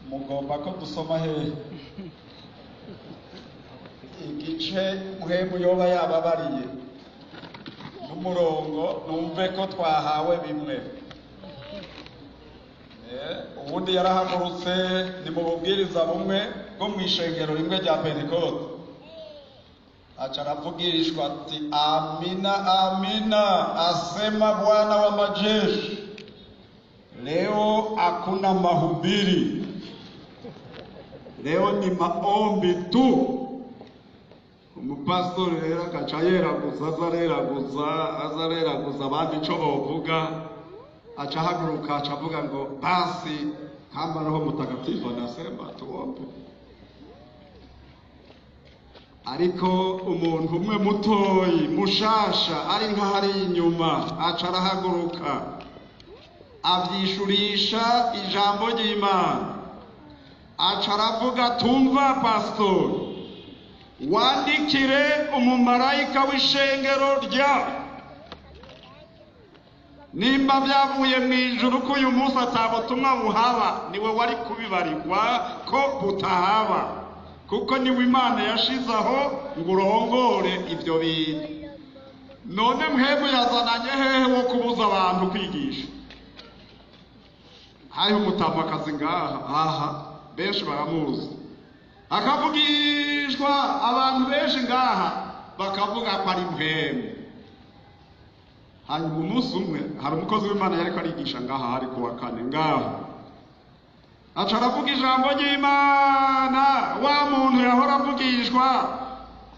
mugomba ko dusoma he igice muhemu yoba yababariye n'umurongo numve ko twahawe bimwe. Ubundi yarahagurutse ni mu bubwiriza bumwe bwo mu ishengero rimwe rya Pentekote, acha anavugishwa ati amina amina, asema Bwana wa majeshi, leo hakuna mahubiri, leo ni maombi tu. Umupastori rero agaca yeraguza azareraguza abandi ico bovuga, acha haguruka acha avuga ngo basi kama Roho Mtakatifu anasema tuombe. Ariko umuntu umwe mutoyi mushasha ari nk'ahari inyuma aca arahaguruka avyishurisha ijambo ry'Imana, aca aravuga tumva pastori, wandikire umumarayika w'ishengero rya, nimba byavuye mu ijuru ko uyu munsi atabutumwa buhaba, niwe wari kubibarirwa ko butahaba, kuko niwe Imana yashizaho ngo urongore ibyo bintu. None mwebwe yazananye hehe wo kubuza abantu kwigisha? Hariho umutamakazi ngaha benshi baramuzi, akavugishwa abantu benshi ngaha bakavuga ko ari mpemu. Hanyuma umunsi umwe hari umukozi w'Imana yariko arigisha ngaha, hari kuwa kane ngaha, aca aravuga ijambo ry'Imana. Wa muntu yahora avugishwa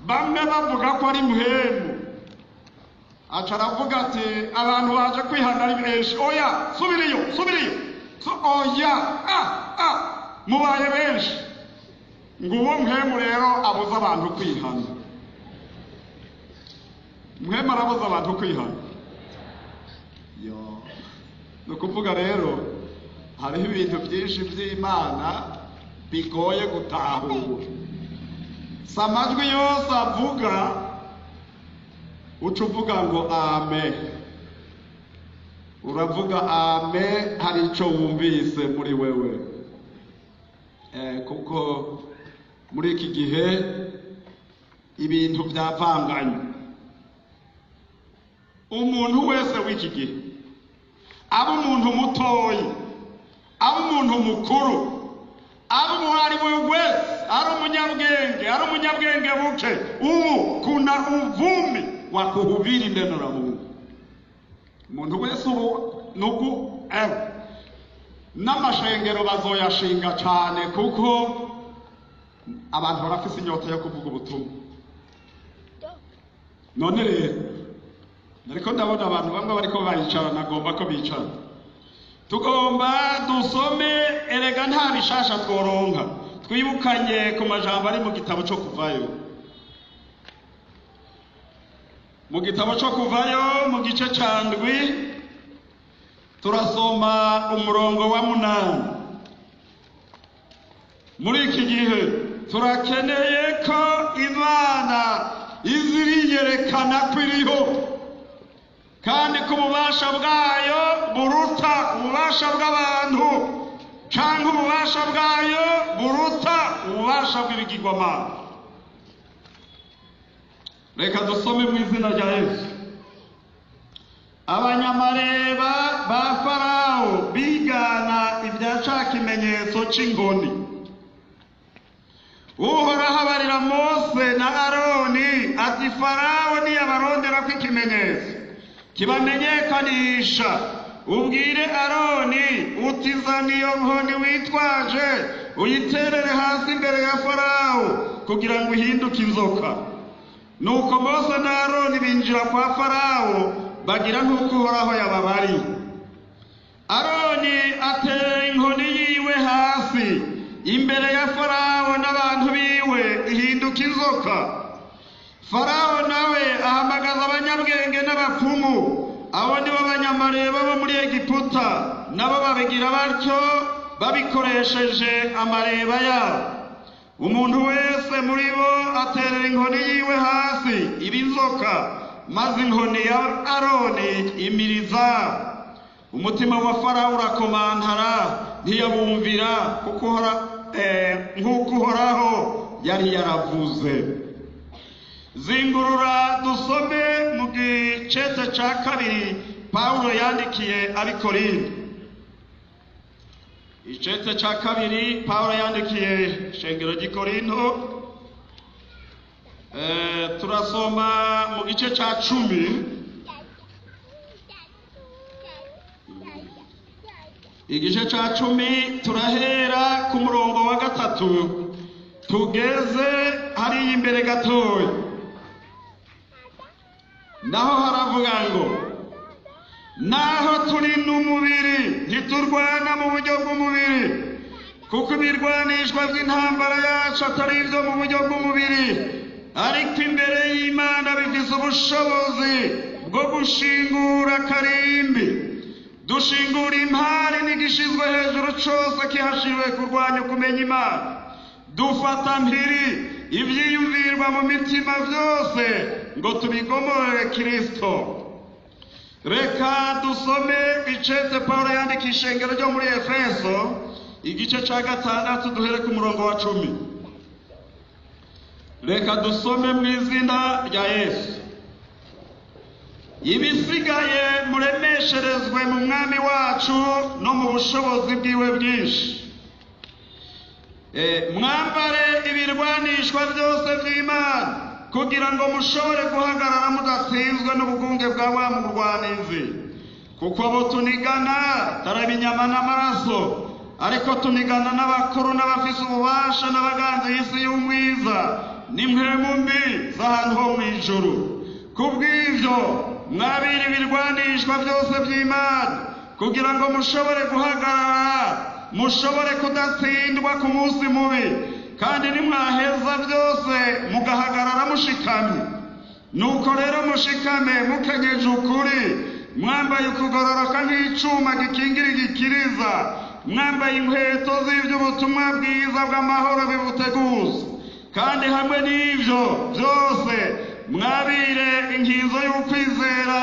bamwe bavuga ko ari mpemu, aca aravuga ati abantu baje kwihana ari benshi, oya subiriyo oya mubaye benshi, ngo uwo mpemu rero abuza abantu kwihana. Mpemu arabuza abantu kwihana. Ni ukuvuga rero hariho ibintu byinshi by'Imana bigoye gutahura. Si amajwi yose avuga uca uvuga ngo amen, uravuga amen hari icyo wumvise muri wewe. Kuko muri iki gihe ibintu byavanganye. Umuntu wese w'iki gihe, aba umuntu mutoyi, aba umuntu mukuru, aba umuhari wese, ari umunyabwenge buke, ubu kuna uvumi wa kuhubiri neno la Mungu. Umuntu wese ubu nuku n'amashengero bazoyashinga cyane, kuko abantu barafise inyota yo kuvuga ubutumwa. None rero ariko ndabona abantu bamwe bariko bayicara, nagomba ko bicara. Tugomba dusome, erega nta bishasha tworonka, twibukanye ku majambo ari mu gitabo cyo Kuvayo. Mu gitabo cyo Kuvayo mu gice ca 7 turasoma umurongo wa 8. Muri iki gihe turakeneye ko Imana iziriyerekana kwiriho, kandi ko ububasha bwayo buruta ububasha bw'abantu, cyangwa ububasha bwayo buruta ububasha bw'ibigirwamana. Reka dusome mu izina rya Yesu. Abanyamareba ba Farawo bigana ibya ca kimenyetso cy'inkoni. Uhoraho abarira Mose na Aroni ati Farawo niyabarondera ko ikimenyetso kibamenyekanisha, ubwire Aroni uti zana iyo nkoni witwaje uyiterere hasi imbere ya Farawo kugira ngo uhinduke inzoka. Nuko Mose na Aroni binjira kwa Farawo bagira nk'uko Uhoraho yababariye. Aroni atera inkoni yiwe hasi imbere ya Farawo n'abantu biwe ihinduka inzoka. Farawo nawe ahamagaza abanyabwenge n'abapfumu, abo ni bo banyamareba bo muri Egiputa, nabo babigira batyo babikoresheje amareba yabo. Umuntu wese muri bo aterera inkoni yiwe hasi iba inzoka, maze inkoni ya Aroni imiriza. Umutima wa Farawo urakomantara, ntiyabumvira nk'uko Uhoraho yari yaravuze. Zingurura dusome mu gicete ca kabiri Pawulo yandikiye Abikorinto. Icete ca kabiri Pawulo yandikiye ishengero ry'Ikorinto, turasoma mu gice ca 10 igice ca 10 turahera ku murongo wa 3 tugeze hari imbere gatoya. Naho haravuga ngo naho turi n'umubiri ntiturwana mu buryo bw'umubiri, kuko ibirwanishwa by'intambara yacu atari ibyo mu buryo bw'umubiri, ariko imbere y'Imana bifise ubushobozi bwo gushingura karimbi. Dushingura impari n'igishizwe hejuru cose kihashiriwe kurwanya kumenya Imana. Dufata mpiri ivyiyumvirwa mu mitima vyose ngo tubigomorere Kristo. Reka dusome icete Pawulo yandikisha ishengero ryo muri Efeso, igice ca 6 duhere ku murongo wa 10. Reka dusome mu izina rya Yesu. Ibisigaye muremesherezwe mu mwami wacu no mu bushobozi bwiwe bwinshi. Mwambare ibirwanishwa byose by'Imana kugira ngo mushobore guhagarara mudatsinzwe n'ubugunge bwa wa murwanizi. Kuko abo tunigana taraba inyama n'amaraso, ariko tunigana n'abakuru n'abafise ububasha n'abaganzi y'isi y'umwiza n'impwemu mbi z'ahantu ho mw'ijuru. Kubw'ivyo mwabira ibirwanishwa byose by'Imana kugira ngo mushobore guhagarara, mushobore kudatsindwa ku munsi mubi, kandi nimwaheza byose mugahagarara mushikamye. Nuko rero mushikame mukenyeje ukuri, mwambaye ukugororoka nk'icuma gikingira igikiriza, mwambaye inkweto z'ivy'ubutumwa bwiza bw'amahoro bibuteguza. Kandi hamwe n'ivyo byose mwabire inkinzo y'ukwizera,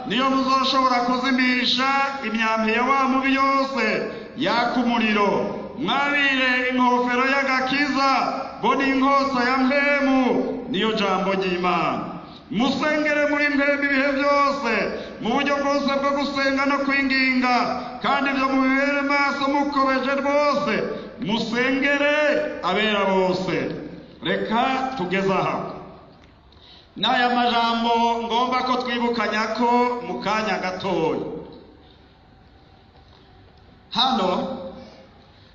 niyo muzoshobora kuzimisha imyambi ya wa mubi yose yaka umuriro. Mwabire inkofero y'agakiza, bo n'inkota ya mpemu niyo jambo ry'Imana. Musengere muri mpemu ibihe byose mu buryo bwose bwo gusenga no kwinginga, kandi ibyo mubibere maso mukobeje rwose. Musengere abera bose. Reka tugeze aha. N'aya majambo ngomba ko twibukanya ko mu kanya gatoya. Hano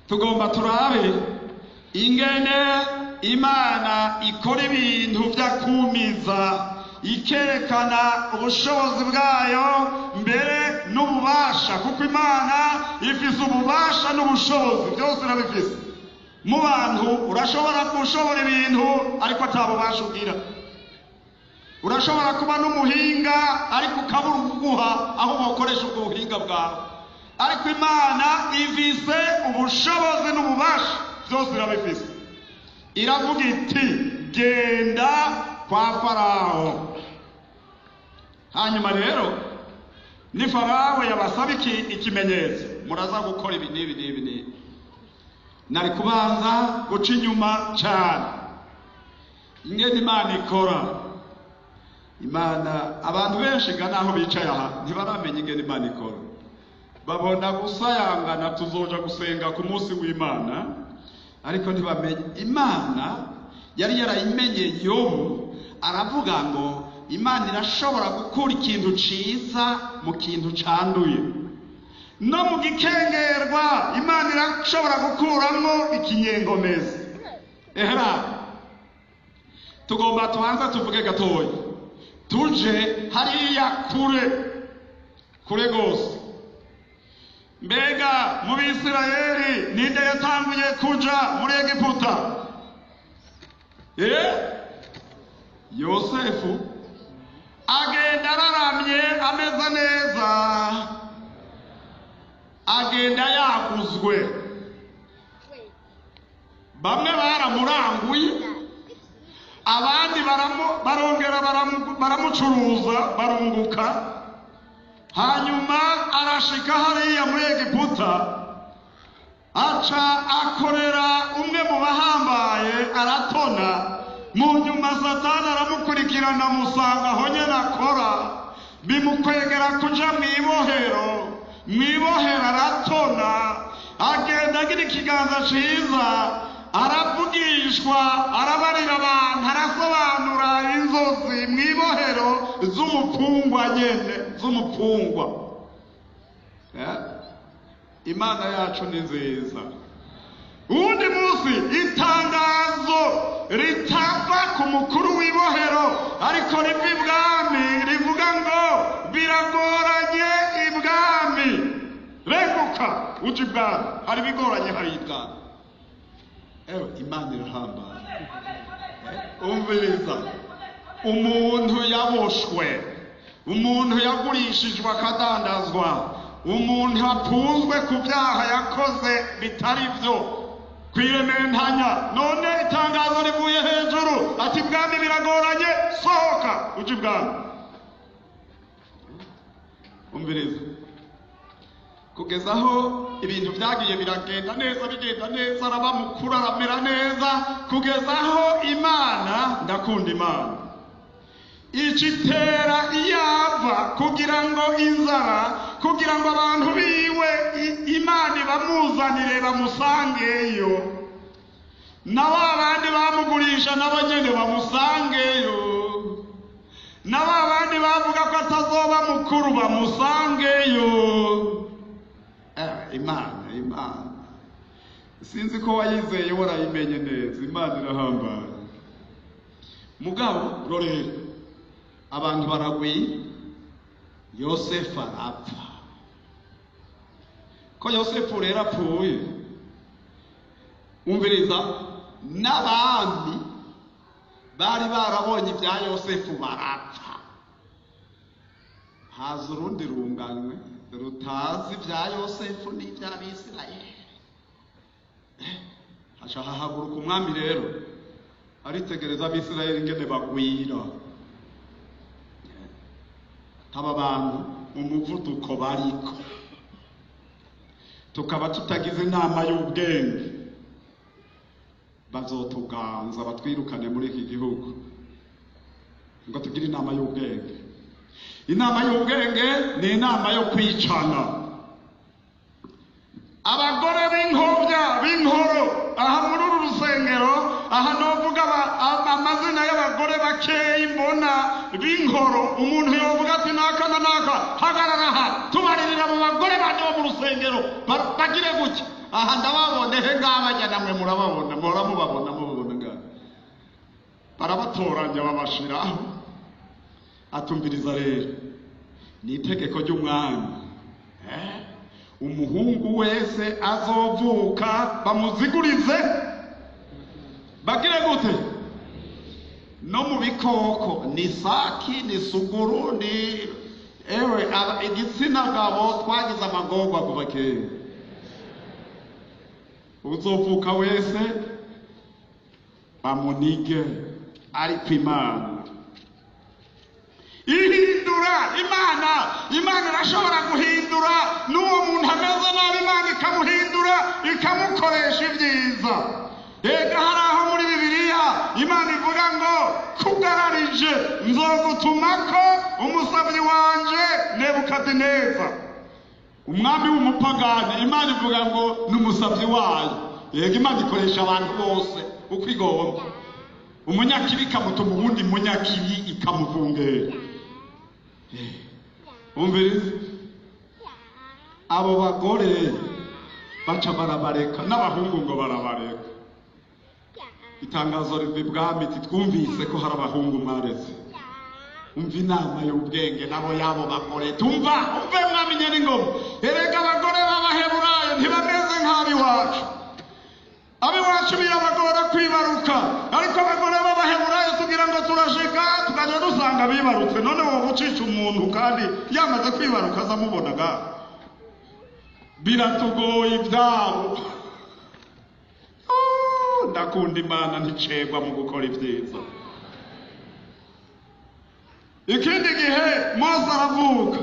tugomba turabe ingene Imana ikora ibintu vyakumiza, ikerekana ubushobozi bwayo mbere n'ububasha, kuko Imana ifise ububasha n'ubushobozi byose irabifise. Mu bantu urashobora gushobora ibintu ariko atabubasha ugira. Urashobora kuba n'umuhinga ariko ukabura ukuguha aho wokoresha ubwo buhinga bwawe. Ariko Imana ifise ubushobozi n'ububasha byose irabifise. Iravuga iti genda kwa Farawo. Hanyuma rero ni Farawo yabasaba ikimenyetso, muraza gukora ibi n'ibi. Nari kubanza guca inyuma cyane ingene Imana ikora. Imana abantu benshi ganaho bicaye aha ntibaramenya ingene Imana ikora. Babona gusayangana tuzoja gusenga ku munsi w'Imana, ariko ntibamenye Imana yari yarayimenye Yobu. Aravuga ngo Imana irashobora gukura ikintu ciza mu kintu canduye, no mu gikengerwa Imana irashobora gukuramwo ikinyengomezi. Ehera tugomba tubanza tuvuge gatoya, tuje hariya kure gose. Mbega mu Bisirayeli ninde yatanguye kuja muri Egiputa? Yosefu. Agenda araramye ameze neza, agenda yaguzwe. Bamwe baramuranguye, abandi barongera baramucuruza barunguka. Hanyuma arashika hariya muri Egiputa, aca akorera umwe mu bahambaye aratona. Mu nyuma Satani aramukurikirana amusanga aho nyene akora, bimukwegera kuja mw'ibohero aratona, agenda agira ikiganza ciza, aravugishwa, arabarira abantu, arasobanura inzozi mw'ibohero z'umupfungwa nyene, z'umupfungwa. Imana yacu ni nziza. Uwundi munsi itangazo ritava ku mukuru w'ibohero ariko riva ibwami, rivuga ngo biragoranye ibwami, reguka uje ibwami. Hari bigoranye, hari ibwami. Imana irahambaye. Umviriza, umuntu yaboshwe, umuntu yagurishijwe akadandazwa, umuntu apfunzwe ku byaha yakoze bitari byo, kwirementanya, none itangazo rivuye hejuru ati ibwami biragoranye, sohoka uje ibwami. Umviriza, kugeza aho ibintu byagiye biragenda neza, araba mukuru, aramera neza, kugeza aho Imana, ndakunda Imana, icitera iyava kugira ngo inzara, kugira ngo abantu biwe Imana ibamuzanire bamusangeyo, na ba bandi bamugurisha nabo nyene bamusangeyo, na ba bandi bavuga ko atazoba mukuru bamusangeyo. Imana sinzi ko wayizeye warayimenye neza. Imana irahambaye. Mugabo rorera, abantu baragwiye, Yosefu arapfa. Ko Yosefu rero apfuye, umviriza, n'abandi bari barabonye ibya Yosefu barapfa. Haza urundi runganywe rutazi ibya Yosefu n'iby'Abisirayeli. Haca hahaguruka umwami rero, aritegereza Abisirayeli ingene bagwira. Aba bantu umuvuduko bariko, tukaba tutagize inama y'ubwenge, bazotuganza batwirukane muri iki gihugu. Ngo tugire inama y'ubwenge. Inama y'ubwenge ni inama yo kwicana. Abagore b'inkoro aha muri uru rusengero, aha novuga amazina y'abagore bakeyi mbona b'inkoro, umuntu yovuga ati naka na naka, hagarara aha tubaririra mu bagore bane bo mu rusengero bagire gutya. Aha ndababone he ngabajya, namwe murababona, mubabona ngaho. Barabatoranya babashiraho. Atumviriza rero, ni itegeko ry'umwami, umuhungu wese azovuka bamuzigurize, bagire gute? No mu bikoko, ni saki, ni suguru, ni igitsina gabo twagize amagorwa kuva kera. Uzovuka wese bamunige, ariko Imana ihindura. Imana irashobora guhindura n'uwo muntu ameze nabi, Imana ikamuhindura, ikamukoresha ibyiza. Ega hari aho muri Bibiliya Imana ivuga ngo kugararije nzogutumako umusabyi wanje Nebukadineza, umwami w'umupagani. Imana ivuga ngo n'umusabyi wayo. Ega Imana ikoresha abantu bose uko igomba. Umunyakibi ikamutuma ubundi munyakibi ikamuvungera. Umviriza, abo bagore baca barabareka, n'abahungu ngo barabareka. Itangazo riva ibwami iti twumvise ko hari abahungu mwareze. Umva inama y'ubwenge nabo yabo bagore. Umve mwami Nyiringoma, erega abagore b'Abaheburayo ntibameze nk'ab'iwacu. Ab'iwacu birabagora kwibaruka, ariko abagore b'Abaheburayo tugira ngo turashika tukajya dusanga bibarutse. None wowe ucica umuntu kandi yamaze kwibaruka azamubonaga, biratugoye ibyabo. Ndakunda Imana nticegwa mu gukora ibyiza. Ikindi gihe Mose aravuka.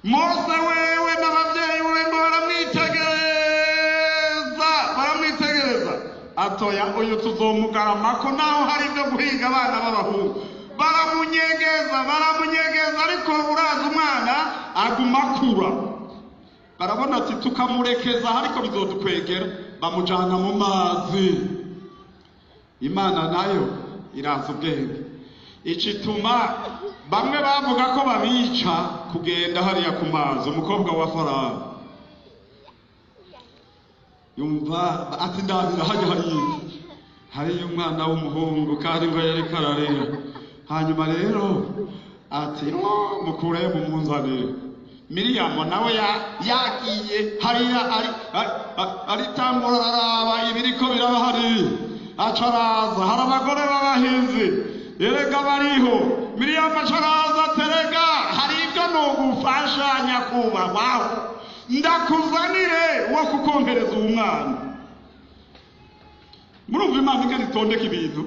Mose wewe n'ababyeyi we ngo baramwitegereza, atoya uyu tuzomugaramako naho hari ibyo guhiga abana b'abahungu baramunyegeza ariko uraza umwana aguma akura barabona ati tukamurekeza ariko bizodukwegera bamujana mu mazi. Imana nayo iraza ubwenge icituma bamwe bavuga ko babica kugenda hariya ku mazi. Umukobwa wa Farawo yumva ati ndabira hariya umwana w'umuhungu kandi ngo yari kararera. Hanyuma rero ati mukureyo mumunzanire. Miriyamu nawe yagiye hariya aritangura araraba ibiriko biraba hariya aca araza. Hari abagore b'abahinzi erega bariho. Miriyamu aca araza aterega hari ibyo nogufasha nyakubahwa ndakuzanire wo kukongereza uwo mwana. Murumva Imana ingene itondeka ibintu.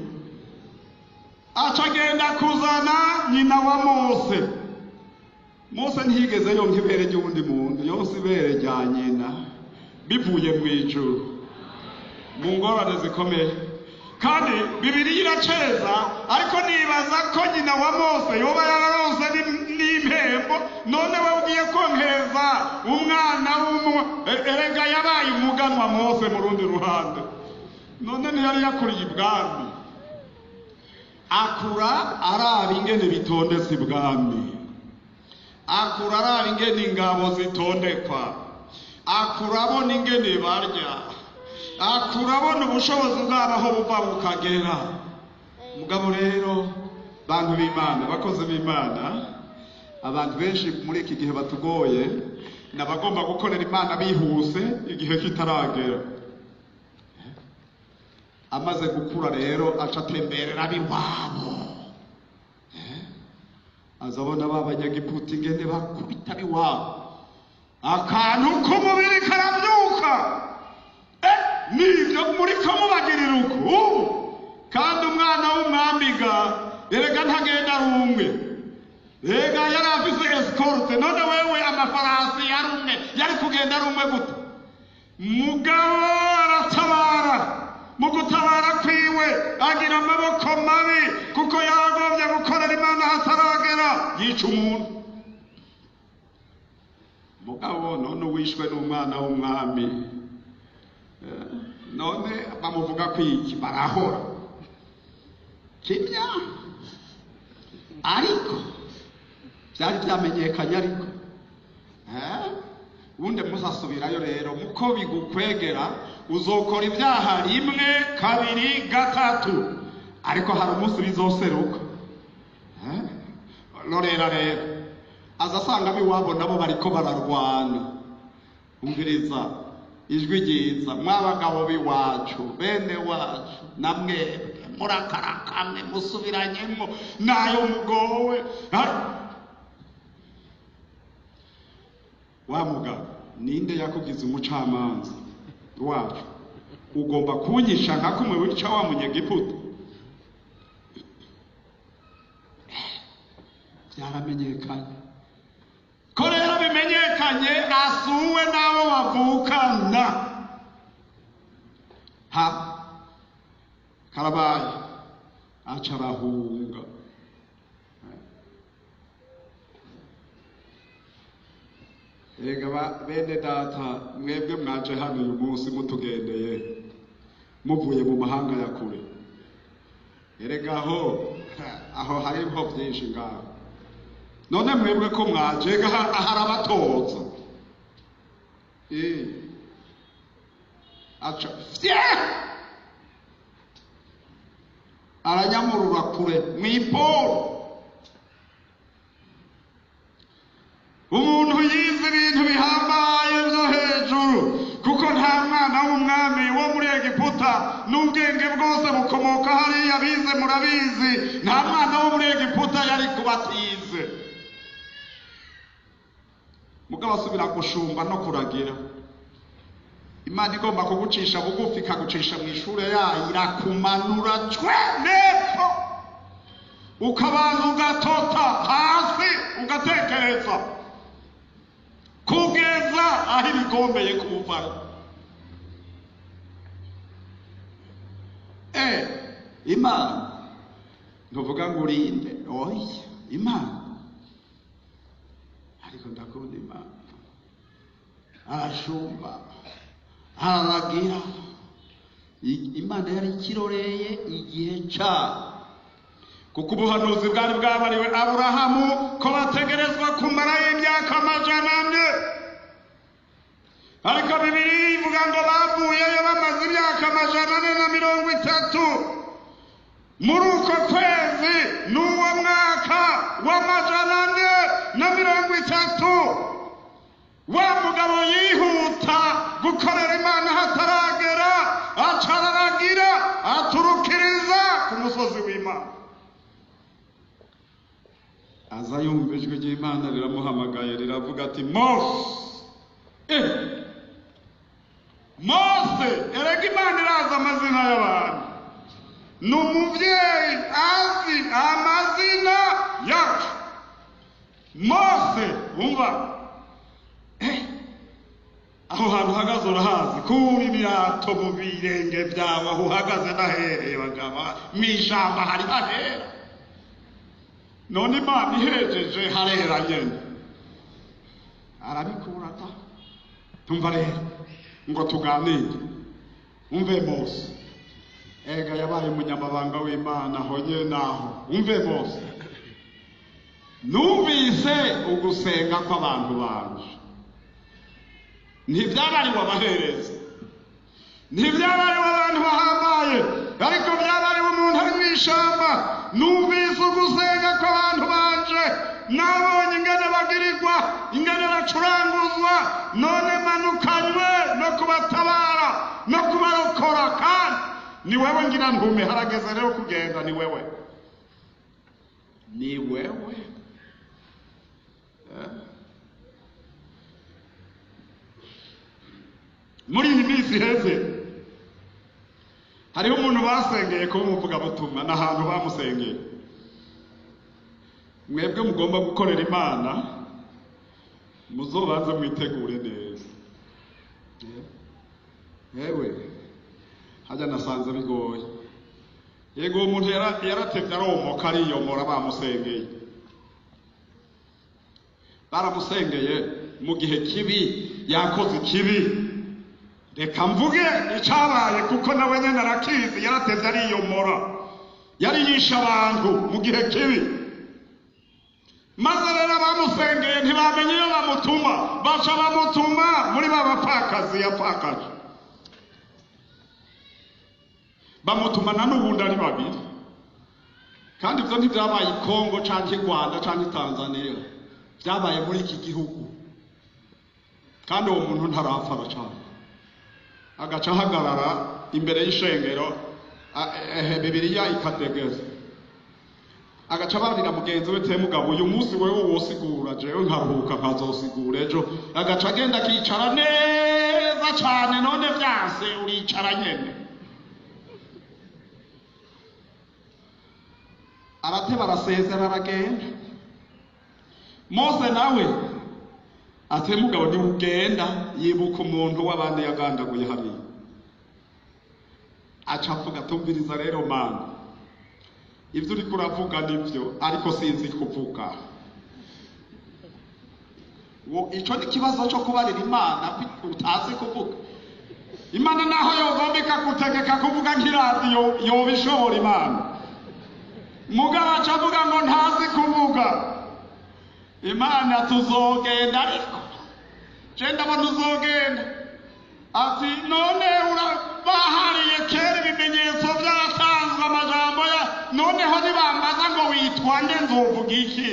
Aca agenda kuzana nyina wa Mose. Mose ntiyigeze yonka ibere ry'uwundi muntu, yose ibere rya nyina bivuye mu ijuru mu ngorane zikomeye. Kandi Bibiliya iraceza ariko nibaza ko nyina wa Mose yoba yararonse n'impembo. None we ugiye konkereza umwana erega yabaye umuganwa Mose mu rundi ruhande. None ntiyari yakuriye ibwami, akura araba ingene bitondetse ibwami, akura araba ingene ingabo zitondekwa, akura abona ingene barya, akura abona ubushobozi bwabo aho buva bukagera. Mugabo rero bantu b'Imana, bakozi b'Imana, abantu benshi muri iki gihe batugoye n'abagomba gukorera Imana bihuse igihe kitaragera. Amaze gukura rero aca atemberera ab'iwabo, azabona b'Abanyagiputa ingene bakubita ab'iwabo, akantu k'umubiri karabyuka. Nibyo muriko mubagirira uku. Kandi umwana w'umwamiga erega ntagenda rumwe, erega yari afise escorte. None wewe amafarasi yarumwe yari kugenda rumwe gute? Mugabo aratabara. Mu gutabara kwiwe agira amaboko mabi kuko yagombye gukorera Imana hataragera yica umuntu. Mugabo none wishwe n'umwana w'umwami, none bamuvuga kwiki barahora kimya. Ariko byari byamenyekanye ariko ubundi musasubirayo rero muko bigukwegera uzokora ibyaha rimwe kabiri gatatu ariko hari umunsi bizoseruka. Lorera rero azasanga ab'iwabo nabo bariko bararwana. Umviriza ijwi ryiza mw'abagabo b'iwacu bene wacu namwebwe murakarakamwe musubiranyemo nayo mugowe. Wa mugabo ninde yakugize umucamanza wacu? Ugomba kunyisha nka kumwe wica wa Munyegiputa. Byaramenyekanye ko rero bimenyekanye asuwe n'abo bavukana. Karabaye aca arahunga. Erega bene data mwebwe mwaje hano uyu munsi mutugendeye muvuye mu mahanga ya kure. Erega aho hariho byinshi ngaho. None mwebwe ko mwaje ahari abatoza aca aranyamurura kure mw'iporo. Umuntu yize ibintu bihambaye byo hejuru kuko nta mwana w'umwami wo muri Egiputa n'ubwenge bwose bukomoka hariya bize murabizi. Nta mwana wo muri Egiputa yari kubatize. Mugabo asubira gushumba no kuragira. Imana igomba kugucisha bugufi ikagucisha mu ishure yayo irakumanura nepfo ukabanza ugatota hasi ugatekereza kugeza aho ibigombeye kuva. imana ntuvuga ngo urinde oya imana ariko ndakunda imana arashumba araragira imana yari ikiroreye igihe kuko ubuhanuzi bwari bwabariwe Aburahamu ko bategerezwa kumarayo imyaka 100 ariko Bibiliya ivuga ngo bavuyeyo bamaze imyaka 430 muri uko kwezi n'uwo mwaka wa 430 wa mugabo yihuta gukorera imana hataragera acararagira aturukiriza ku musozi w'Imana aza yumva ijwi ry'Imana riramuhamagaye riravuga ati Mose erega Imana iraza amazina y'abantu n'umuvyeyi azi amazina yacu Mose umva aho hantu uhagaze urahazi kuri ibirato mu birenge byawe aho uhagaze nahereye bagaba mw'ishamba hari hahera none Imana ihejeje harera nyene arabikura ta tumva rero ngo tuganire umve Mose ega yabaye umunyamabanga w'Imana aho nyene naho umve Mose numvise ugusenga kw'abantu banje ntibyabariwe abahereza ntibyabariwe abantu bahambaye ariko byabariwe umuntu ari mw'ishamba numvise ugusenga kw'abantu banje nabonye ingene bagirirwa ingene bacuranguzwa none manukanywe no kubatabara no kubarokora kandi ni wewe ngira ntume harageze rero kugenda ni wewe muri iyi minsi iheze hariho umuntu basengeye kuba umuvugabutumwa n'ahantu bamusengeye mwebwe mugomba gukorera Imana muzobanze mwitegure neza yewe hajya nasanze bigoye yego umuntu yaratevye aromoka ariyomora bamusengeye baramusengeye mu gihe kibi yakoze ikibi reka mvuge icabaye kuko nawe nyene arakizi yaratevye ariyomora yari yishe abantu mu gihe kibi maze rero bamusengeye ntibamenye iyo bamutuma baca bamutuma muri babapfakazi yapfakaje bamutumana n'ubundi ari babiri kandi ivyo ntivyabaye i Kongo canke i Rwanda canke i Tanzania vyabaye muri iki gihugu kandi uwo muntu ntarapfa cane agaca ahagarara imbere y'ishengero Bibiliya ikategeza agaca barira mugenzi we te mugabo uyu munsi wewe wosigura jewe nkaruhuka nkazosigura ejo agaca agenda akicara neza cane none vyanse uricara nyene arateba arasezera aragenda Mose nawe ate mugabo ni ugenda yibuka umuntu w'abandi yagandaguye hariya aca avuga tumviriza rero Mana ivyo uriko uravuga nivyo ariko sinzi kuvuga ico ni kibazo cyo kubarira Imana utazi kuvuga Imana naho yogombeka gutegeka kuvuga nk'iradiyo yobishobora Imana mugabo aca avuga ngo ntazi kuvuga Imana tuzogenda ariko Jenda banuzogenda ati none urabahariye kera ibimenyetso byatanzwe amajambo ya noneho nibambaza ngo witwa nde nzovuga iki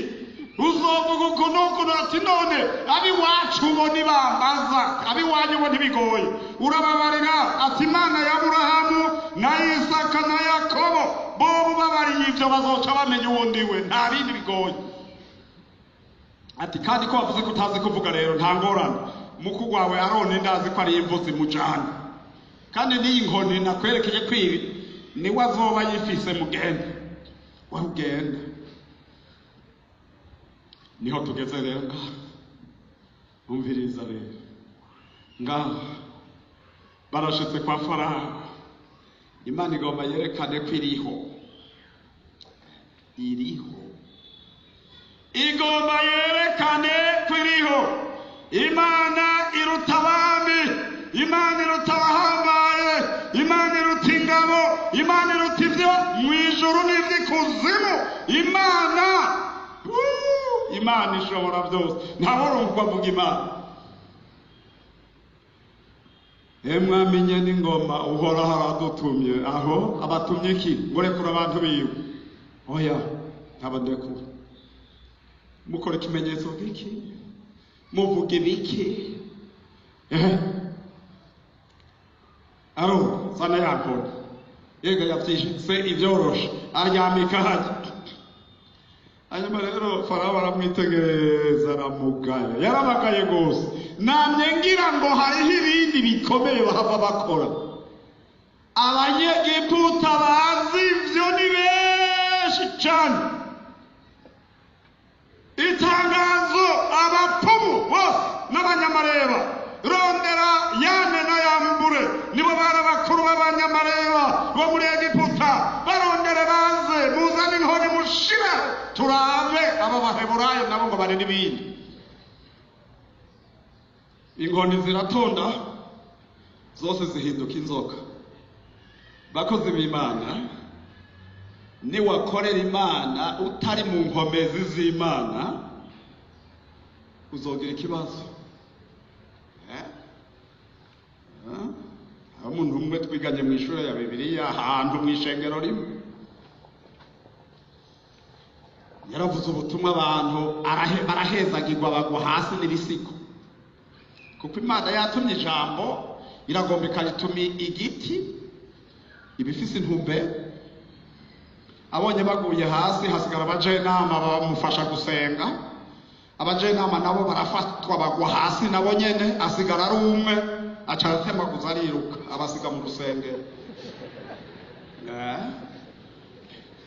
uzovuga ukuntu ati none abi wacu bo nibambaza abi wanyu bo ntibigoye urababarira ati Imana ya Aburahamu na Isaka na Yakobo bo babariye ivyo bazoca bamenya uwundi we nta bindi bigoye ati kandi ko wavuze ko utazi kuvuga rero nta ngorane muku gwawe Aroni ndazi ko ari imvuzi mujana kandi ni inkoni nakwerekeje kwibi ni wazoba yifise mugenda warugenda niho tugeze rero umviriza rero barashitse kwa Farawo Imana igomba yerekane ko iriho, igomba yerekane ko iriho. Imana iruta abami, Imana iruta abahambaye, Imana iruta ingabo, Imana iruta ibyo mu ijuru n'iby'ikuzimu. Imana ishobora byose. Ntaworumva avuga Imana. Mwamenye n'ingoma uhoraho aradutumye. Aho abatumye iki? Ngo rekura abantu biwe. Oya, ntabandekura. Mukora ikimenyetso bw'iki? Muvuge biki? Aro sana yakora. Yega yavyishe se ibyoroshe. Aryamika hajya. Hanyuma rero Farawo aramwitegereza aramugaya. Yarabagaye gose. Namye ngira ngo hariho ibindi bikomeye bahava bakora. Abanyegiputa bazi ivyo ni benshi cyane. Itangazo abapfumu bose n'abanyamareba, rondera Yane na Yambure, nibo bari abakuru b'abanyamareba bo muri Egiputa. Barondere baze muzane inkoni mushire turabe aba Baheburayo nabo ngo bari n'ibindi. Inkoni ziratonda zose zihinduka inzoka. Bakozi b'Imana, niwakorera Imana utari mu nkomezi z'Imana uzogira ikibazo. Umuntu umwe twiganye mu ishuri ya Bibiliya ahantu mu ishengero rimwe yaravuze ubutumwa abantu barahezagirwa bagwa hasi n'ibisigo, kuko Imana yatumye ijambo iragomba ikarituma igiti ibifise intumbero. Abonye baguye hasi hasigara abajenama bamufasha gusenga. Abajenama nabo barafatwa bagwa hasi nabo nyene, asigara ari umwe acaratemaguza ariruka abasiga mu rusengero.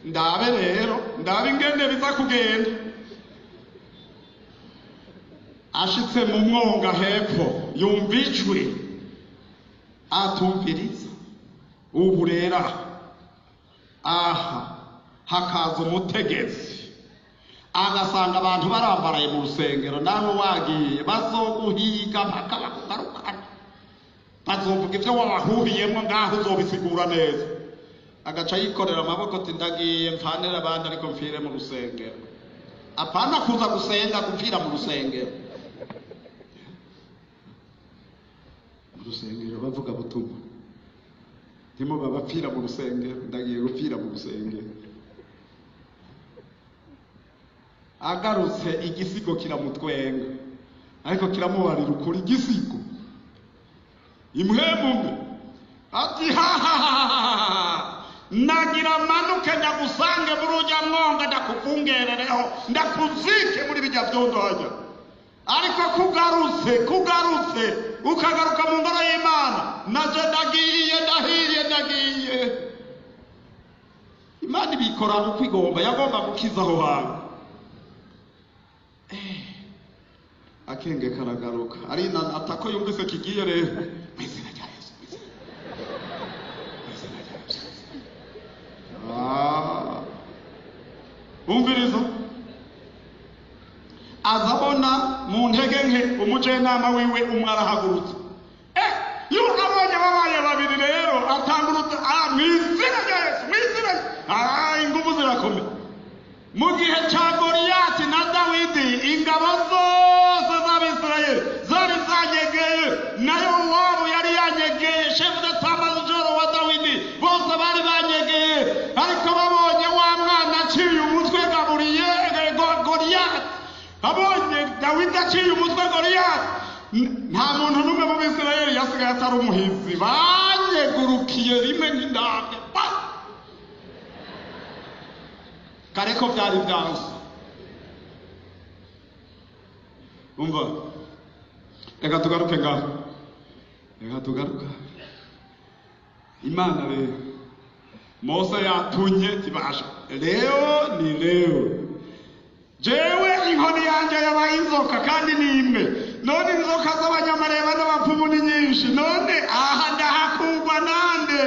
Ndabe rero, ndabe ingene biza kugenda. Ashitse mu mwonga hepfo yumva ijwi atumviriza. Ubu rero hakaza umutegetsi agasanga abantu barambaraye mu rusengero, nawe wagiye bazoguhiga mpaka bakugarukana, bazovuga ibyo wabahuriyemo ngaho uzobisigura neza. Agaca yikorera amaboko ati ndagiye mfanira abandi ariko mfire mu rusengero. Apana kuza gusenga gupfira mu rusengero. Mu rusengero bavuga butumwa, ndimo babapfira mu rusengero, ndagiye gupfira mu rusengero. Agarutse igisigo kiramutwenga, ariko kiramubarira ukuri igisigo. Imwemumwe ati nagira manuke ndagusange muri ujya mwonga ndakufungerereho ndakuzike muri bijya byondo hajya. Ariko kugarutse ukagaruka mu ngoro y'Imana, naje ndagiye. Imana ibikora uko igomba, yagomba gukiza aho hantu. Akenge karagaruka arina atako yumvise kigiye rero mwizina rya Yesu. Umvirizo azabona mu ntege nke umujenama wiwe umwe arahagurutse. Iyo abonye babaye babiri rero atangurutse mwizina rya Yesu, mwizina. Ingufu zirakomeye. Mu gihe cya Goliyati na Dawidi ingabo zose z'Abisirayeli zari zanyegeye, nayo Yowabu yari yanyegeye, shefu d'etat-major wa Dawidi bose bari banyegeye. Ariko babonye wa mwana aciye umutwe Goliyati, abonye Dawidi aciye umutwe Goliyati, nta muntu n'umwe mu Bisirayeli yasigaye atari umuhizi. Banyegurukiye rimwe n'indabwe. Kareko byari byanze. Umva, reka tugaruke ngaho. Imana rero Mose yatunye tibasha. Leo ni leo. Jewe inkoni yanjye yabaye inzoka kandi ni imwe. None inzoka z'abanyamareba n'abapfumu ni nyinshi. None aha ndahakugwa nande.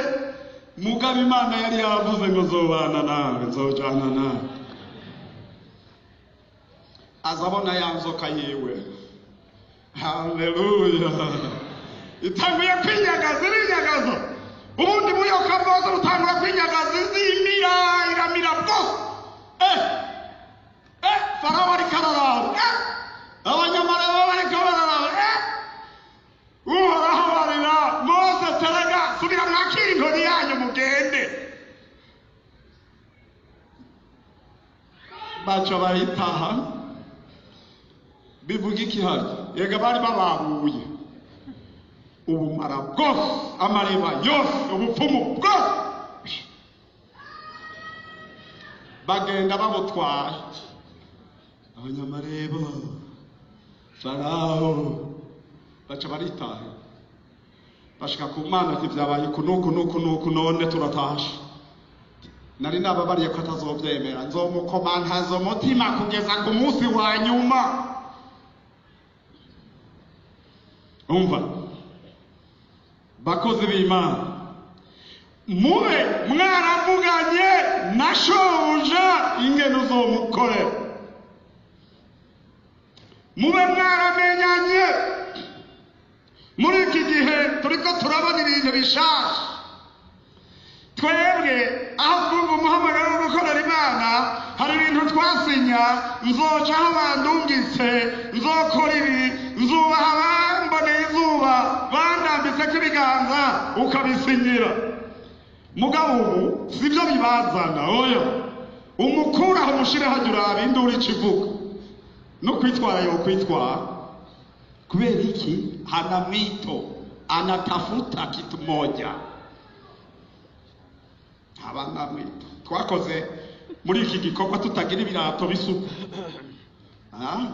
mugabo Imana yari yavuze ngo zobana nawe, nzojana nawe. Azabona ya nzoka yiwe. Haleluya. Itanguye kwinyagaza, irinyagaza. Ubundi buyoka bwose butangura kwinyagaza, izimira, iramira bwose. Farawo ariko araraba. Abanyamareba bariko bararaba. Uhoraho barira, Mose terega, subira mwakira inkoni yanyu mugende. Baca baritaha. Bivuga iki harya? Yega bari bababuye. Ubumara bwose, amareba yose, ubupfumu bwose. Bagenda babutwaye. Abanyamareba Farawo baca baritaha. Bashika ku Mana ati vyabaye kunuku none turatasha. Nari nababariye ko atazovyemera, nzomukomantaza umutima kugeza ku munsi wa nyuma. Umva bakozi b'Imana, mube mwaravuganye na shobuja ingene uzomukorera, mube mwaramenyanye. Muri iki gihe turiko turabona ibintu bishasha. Twebwe aho twumva umuhamagaro wo gukorera Imana, hari ibintu twasinya, nzoca aho bandungitse, nzokora ibi, nzubaha abamboneye izuba, bandambitseko ibiganza ukabisinyira. Mugabo ubu sivyo bibazana, oya. Umukuraho umushire hajya uraba induru ikivuga. No kwitwara yo kwitwara. Kubera iki? Hana mito, anatafuta kitu moja. Abana mwito. Twakoze muri iki gikorwa tutagira ibirato bisuku.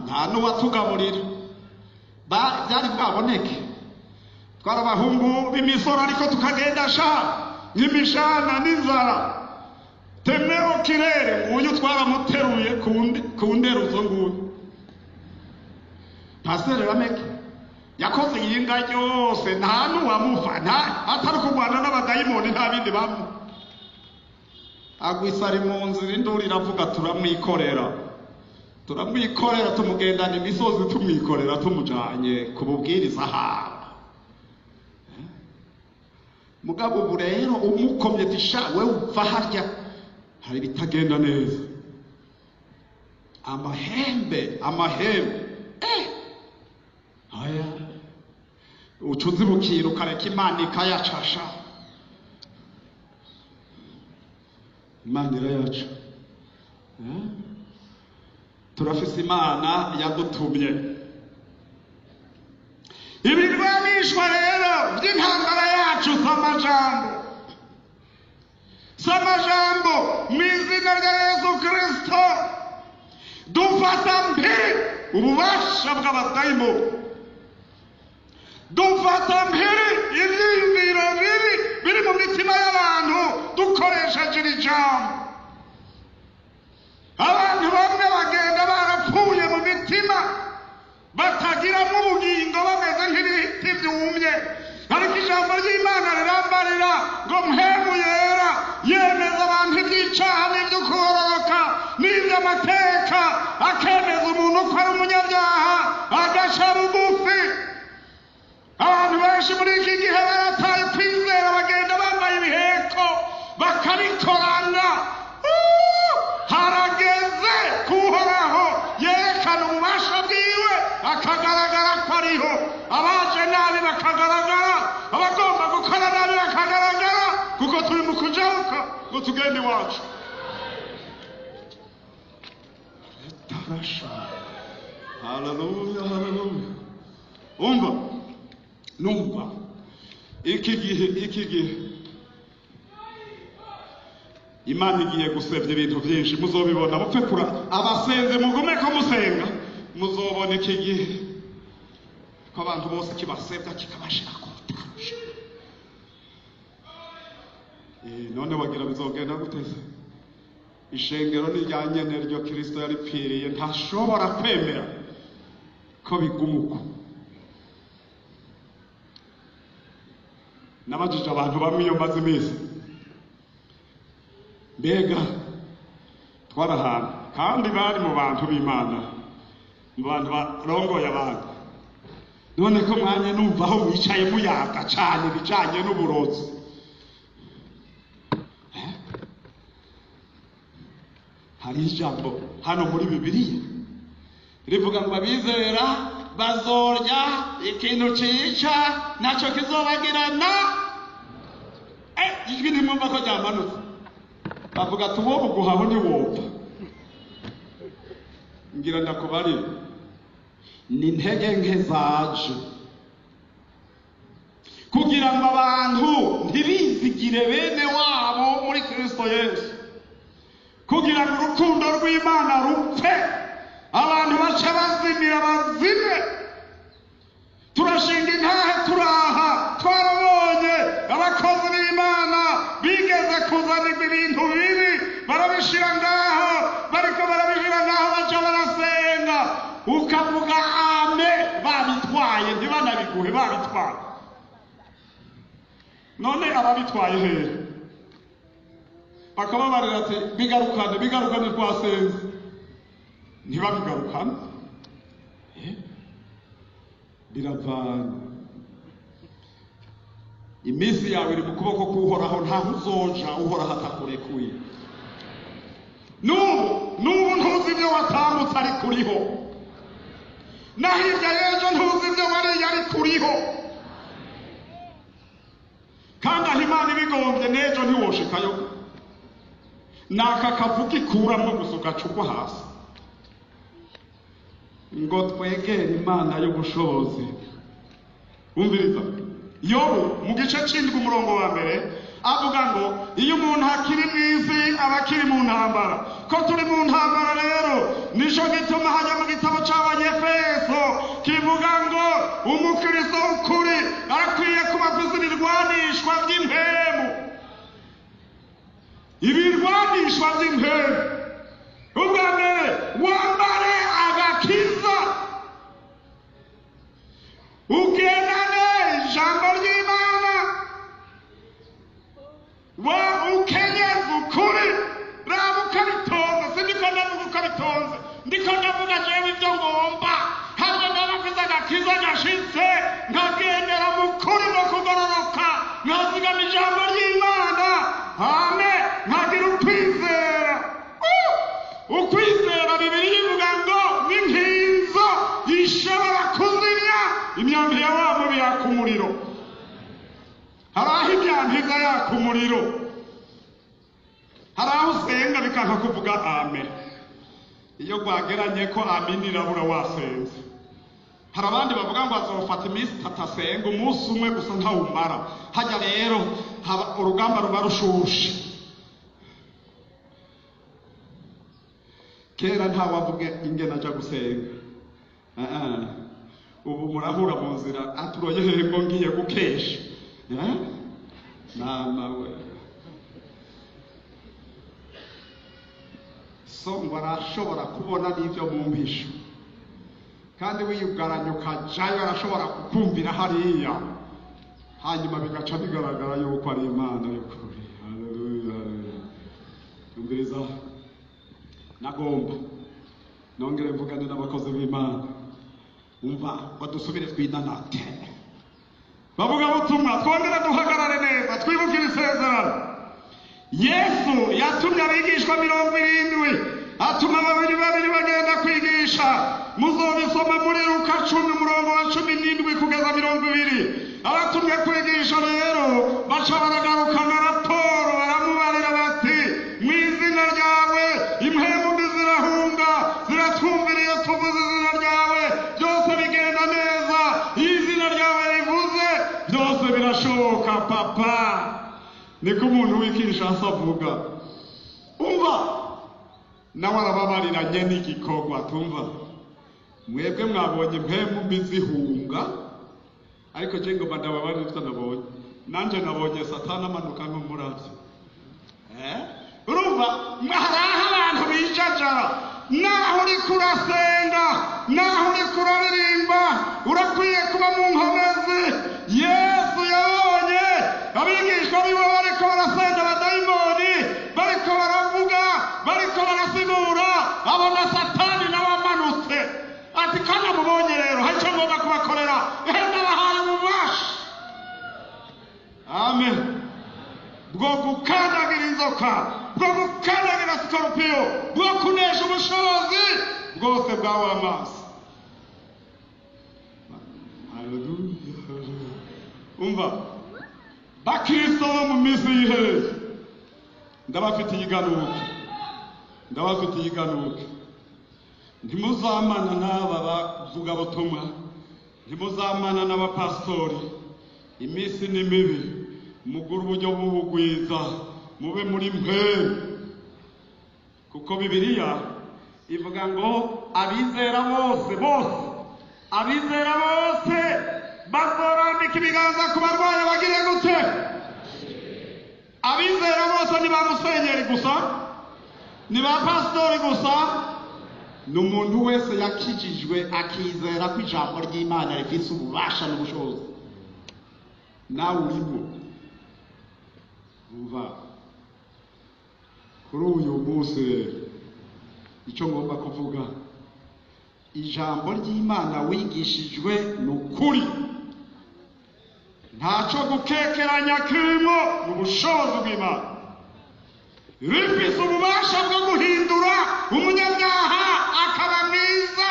Nta n'uwatugaburira. Byari bwaboneke. Twarabahungu b'imisoro ariko tukagenda sha n'imishana n'inzara. Temero kirere uyu twaramuteruye ku nderuzo nguyu. Pastor Rameke yakoze yinga yose, nta n'uwamufa, atari kurwana n'abadayimoni, nta bindi bamu. Agwisari mu nzira, induru iravuga turamwikorera. Turamwikorera, tumugendana imisozi, tumwikorera tumujanye ku bubwiriza haba. Mugabo ubu rero umukomye tisha we uva harya, hari bitagenda neza. Amahembe aya ucuzi bukira ukareka Imana ikayacasha. Imana irayaca. Turafise Imana yadutumye. Ibirwanishwa rero by'intambara yacu s'amajambo mu izina rya Yesu Kristo. Dufata mpiri ububasha bw'abadayimoni. Dufata mpiri ivyiyumviro bibi biri mu mitima y'abantu dukoresheje iri jambo. Abantu bamwe bagenda barapfuye mu mitima, batagiramo ubugingo, bameze nk'ibiti byumye. Ariko ijambo ry'Imana rirambarira ngo mpemu yera yemeza abantu iby'icaha n'ivy'ukororoka n'ivy'amateka, akemeza umuntu ko ari umunyabyaha, agaca bugufi. Abantu benshi muri iki gihe barataye kwizera, bagenda bambaye ibiheko bakabikorana. Harageze kuhoraho yerekana ububasha bwiwe, akagaragara ko ariho. Abaje nabi bakagaragara, abagomba gukora nabi bakagaragara, kuko turi mu kujabuka ngo tugende iwacu. Tarasha. Haleluya, haleluya. Numva iki gihe Imana igiye gusebya ibintu byinshi, muzobibona. Mupfe kura abasenze mugume ko musenga, muzobona iki gihe ko abantu bose kibasebya kikabashira ku butarusha. None wagira bizogenda guteze? Ishengero ni rya nyene ryo Kristo yaripfiriye, ntashobora kwemera ko bigumuko. Nabajije abantu bamwe iyo maze imisi, mbega twarahana kandi bari mu bantu b'Imana, mu bantu barongoye abantu. None ko mwanya numva aho mwicaye muyaga cyane bijanye n'uburozi. Hari ijambo hano muri Bibiliya rivuga ngo abizera bazorya ikintu cica naco kizobagirana. Ijwi nimwumva ko ryamanutse, bavuga ati uwo buguhaho ntiwopfa. Ngira ndakubarira, ni intege nke zaje kugira ngo abantu ntibizigire bene wabo muri Kristo Yesu, kugira ngo urukundo rw'Imana rupfe, abantu bace bazimira bazime. Turashinga intahe turaha, twarabonye abakozi b'Imana bigeze kuzanirwa ibintu bibi, barabishira ngaho, bariko barabishira ngaho baca barasenga, ukavuga ame, babitwaye ntibanabiguhe, babitwaye. None ababitwaye hehe? Bakababarira ati bigarukane twasenze, ntibabigarukane. Biravana. Iminsi yawe iri mu kuboko k'Uhoraho, ntaho uzoja Uhoraho atakurekuye. N'ubu ntuzi ibyo watambutse ari kuriho, na hirya y'ejo ntuzi ibyo wariye ari kuriho, kandi aho Imana ibigombye n'ejo ntiwoshikayo. Naka kavuga ikuramwo gusa ugacugwa hasi. Ngo twegere Imana y'ubushobozi. Umviriza, Yobu mu gice c'indwi umurongo wa mbere avuga ngo iyo umuntu akiri mw'isi aba akiri mu ntambara. Ko turi mu ntambara rero, nico gituma hajya mu gitabo c'Abanyefeso kivuga ngo umukristo ukuri arakwiye kuba afise ibirwanishwa by'impemu. Ibirwanishwa by'impemu, ubwa mbere wambare agakiza, ugendane ijambo ry'Imana, ukenyeze ukuri, raba ukabitonze. Sindiko ndavuga ukabitonze, ndiko ndavuga jewe ibyo ngomba. Hamwe n'abagize agakiza gashitse, nkagendera mu kuri no kugororoka, nkazigama ijambo ry'Imana, amen, nkagira ukwizera. Ukwizera Bibiliya ivuga ngo n'inkinzo ishobora kuzimya imyambi ya wa mubi yaka umuriro. Hari aho imyambiza yaka umuriro, hari aho usenga bikanka kuvuga amen. Iyo rwageranye ko amen irabura wasenze. Hari abandi bavuga ngo azofata iminsi 3 asenga, umunsi umwe gusa ntawumara. Hajya rero urugamba ruba rushushe. Kera ntawavuga ingene aja gusenga. Ubu murahura mu nzira, aturoye hehe ngo ngiye gukesha. Namawe so ngo arashobora kubona n'ibyo mu mpisho, kandi wiyugaranya ukajayo arashobora kukumvira hariya, hanyuma bigaca bigaragara yuko ari Imana y'ukuri. Haleluya. Umviriza, nagomba nongere mvugane n'abakozi b'Imana. Umva, badusubire twinanate, bavuga butumwa, twongere duhagarare neza, twibukire isezerano. Yesu yatumye abigishwa 70, atuma 2 bagenda kwigisha. Muzobisoma muri Luka 10 umurongo wa 17 kugeza 20. Abatumye kwigisha rero baca baragarukana raporo, baramubarira bati mu izina ryawe impemu zirahunga, ziratwumviriye tuvuze izina ryawe, byose bigenda neza. Izina ryawe rivuze byose birashoboka. Papa, niko umuntu w'Kinshasa avuga. Umva, nawe arababariranye n'igikorwa. Tumva, mwebwe mwabonye impemu mbi zihunga, ariko je ngo badababarira ivyo nabonye. Nanje nabonye Satani amanuka nk'umuravyi. Urumva, mwaraha abantu bijajara, naho uri kurasenga, naho uri kuraririmba, urakwiye kuba mu nkomezi. Yesu yabonye abigishwa biwe bariko barasenga abadayimoni, bariko amen, bwo gukandagira inzoka, bwo gukandagira sikorupiyo, bwo kunesha ubushobozi bwose bwawe amaso. Umva bakristo bo mu minsi y'iherezo, ndabafitiye iganuke, ntimuzamana n'aba bavugabutumwa, ntimuzamana n'abapasitori. Iminsi ni mibi, mugura uburyo bw'ubugwiza, mube muri mpemu, kuko Bibiliya ivuga ngo abizera bose bazorambika ibiganza ku barwayi bagire gute? Abizera bose ni ba musenyeri gusa? Ni ba pasitori gusa? Ni umuntu wese yakijijwe akizera ko ijambo ry'Imana rifite ububasha n'ubushobozi. Nawe urimo. Umva, kuri uyu munsi icyo ngomba kuvuga, ijambo ry'Imana wigishijwe ni ukuri, ntacyo gukekeranya kirimo. Ubushobozi bw'Imana rifite ububasha bwo guhindura umunyabyaha akaba mwiza,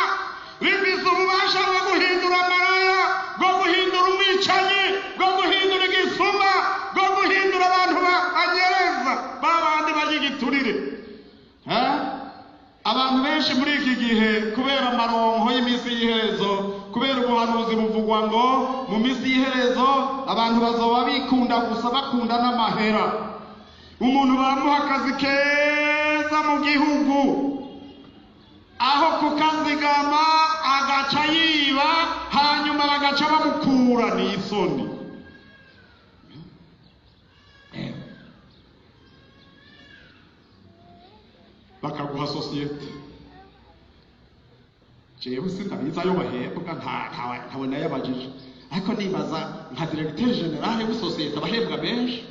rifite ububasha bwo guhindura maraya, bwo guhindura umwicanyi, bwo guhindura igisuma, bwo guhindura abantu banyereza, babandi bagigiturire. Abantu benshi muri iki gihe kubera amaronko y'iminsi y'iherezo, kubera ubuhanuzi buvugwa ngo mu minsi y'iherezo abantu bazoba bikunda gusa, bakunda n'amahera. Umuntu bamuha akazi keza mu gihugu, aho kukazigama agaca yiba, hanyuma bagaca bamukura n'isoni. Bakaguha sosiyete. Jewe sindabiza ayo bahembwa, ntawe nayabajije, ariko nibaza nka directeur general w'isosiyete abahembwa benshi,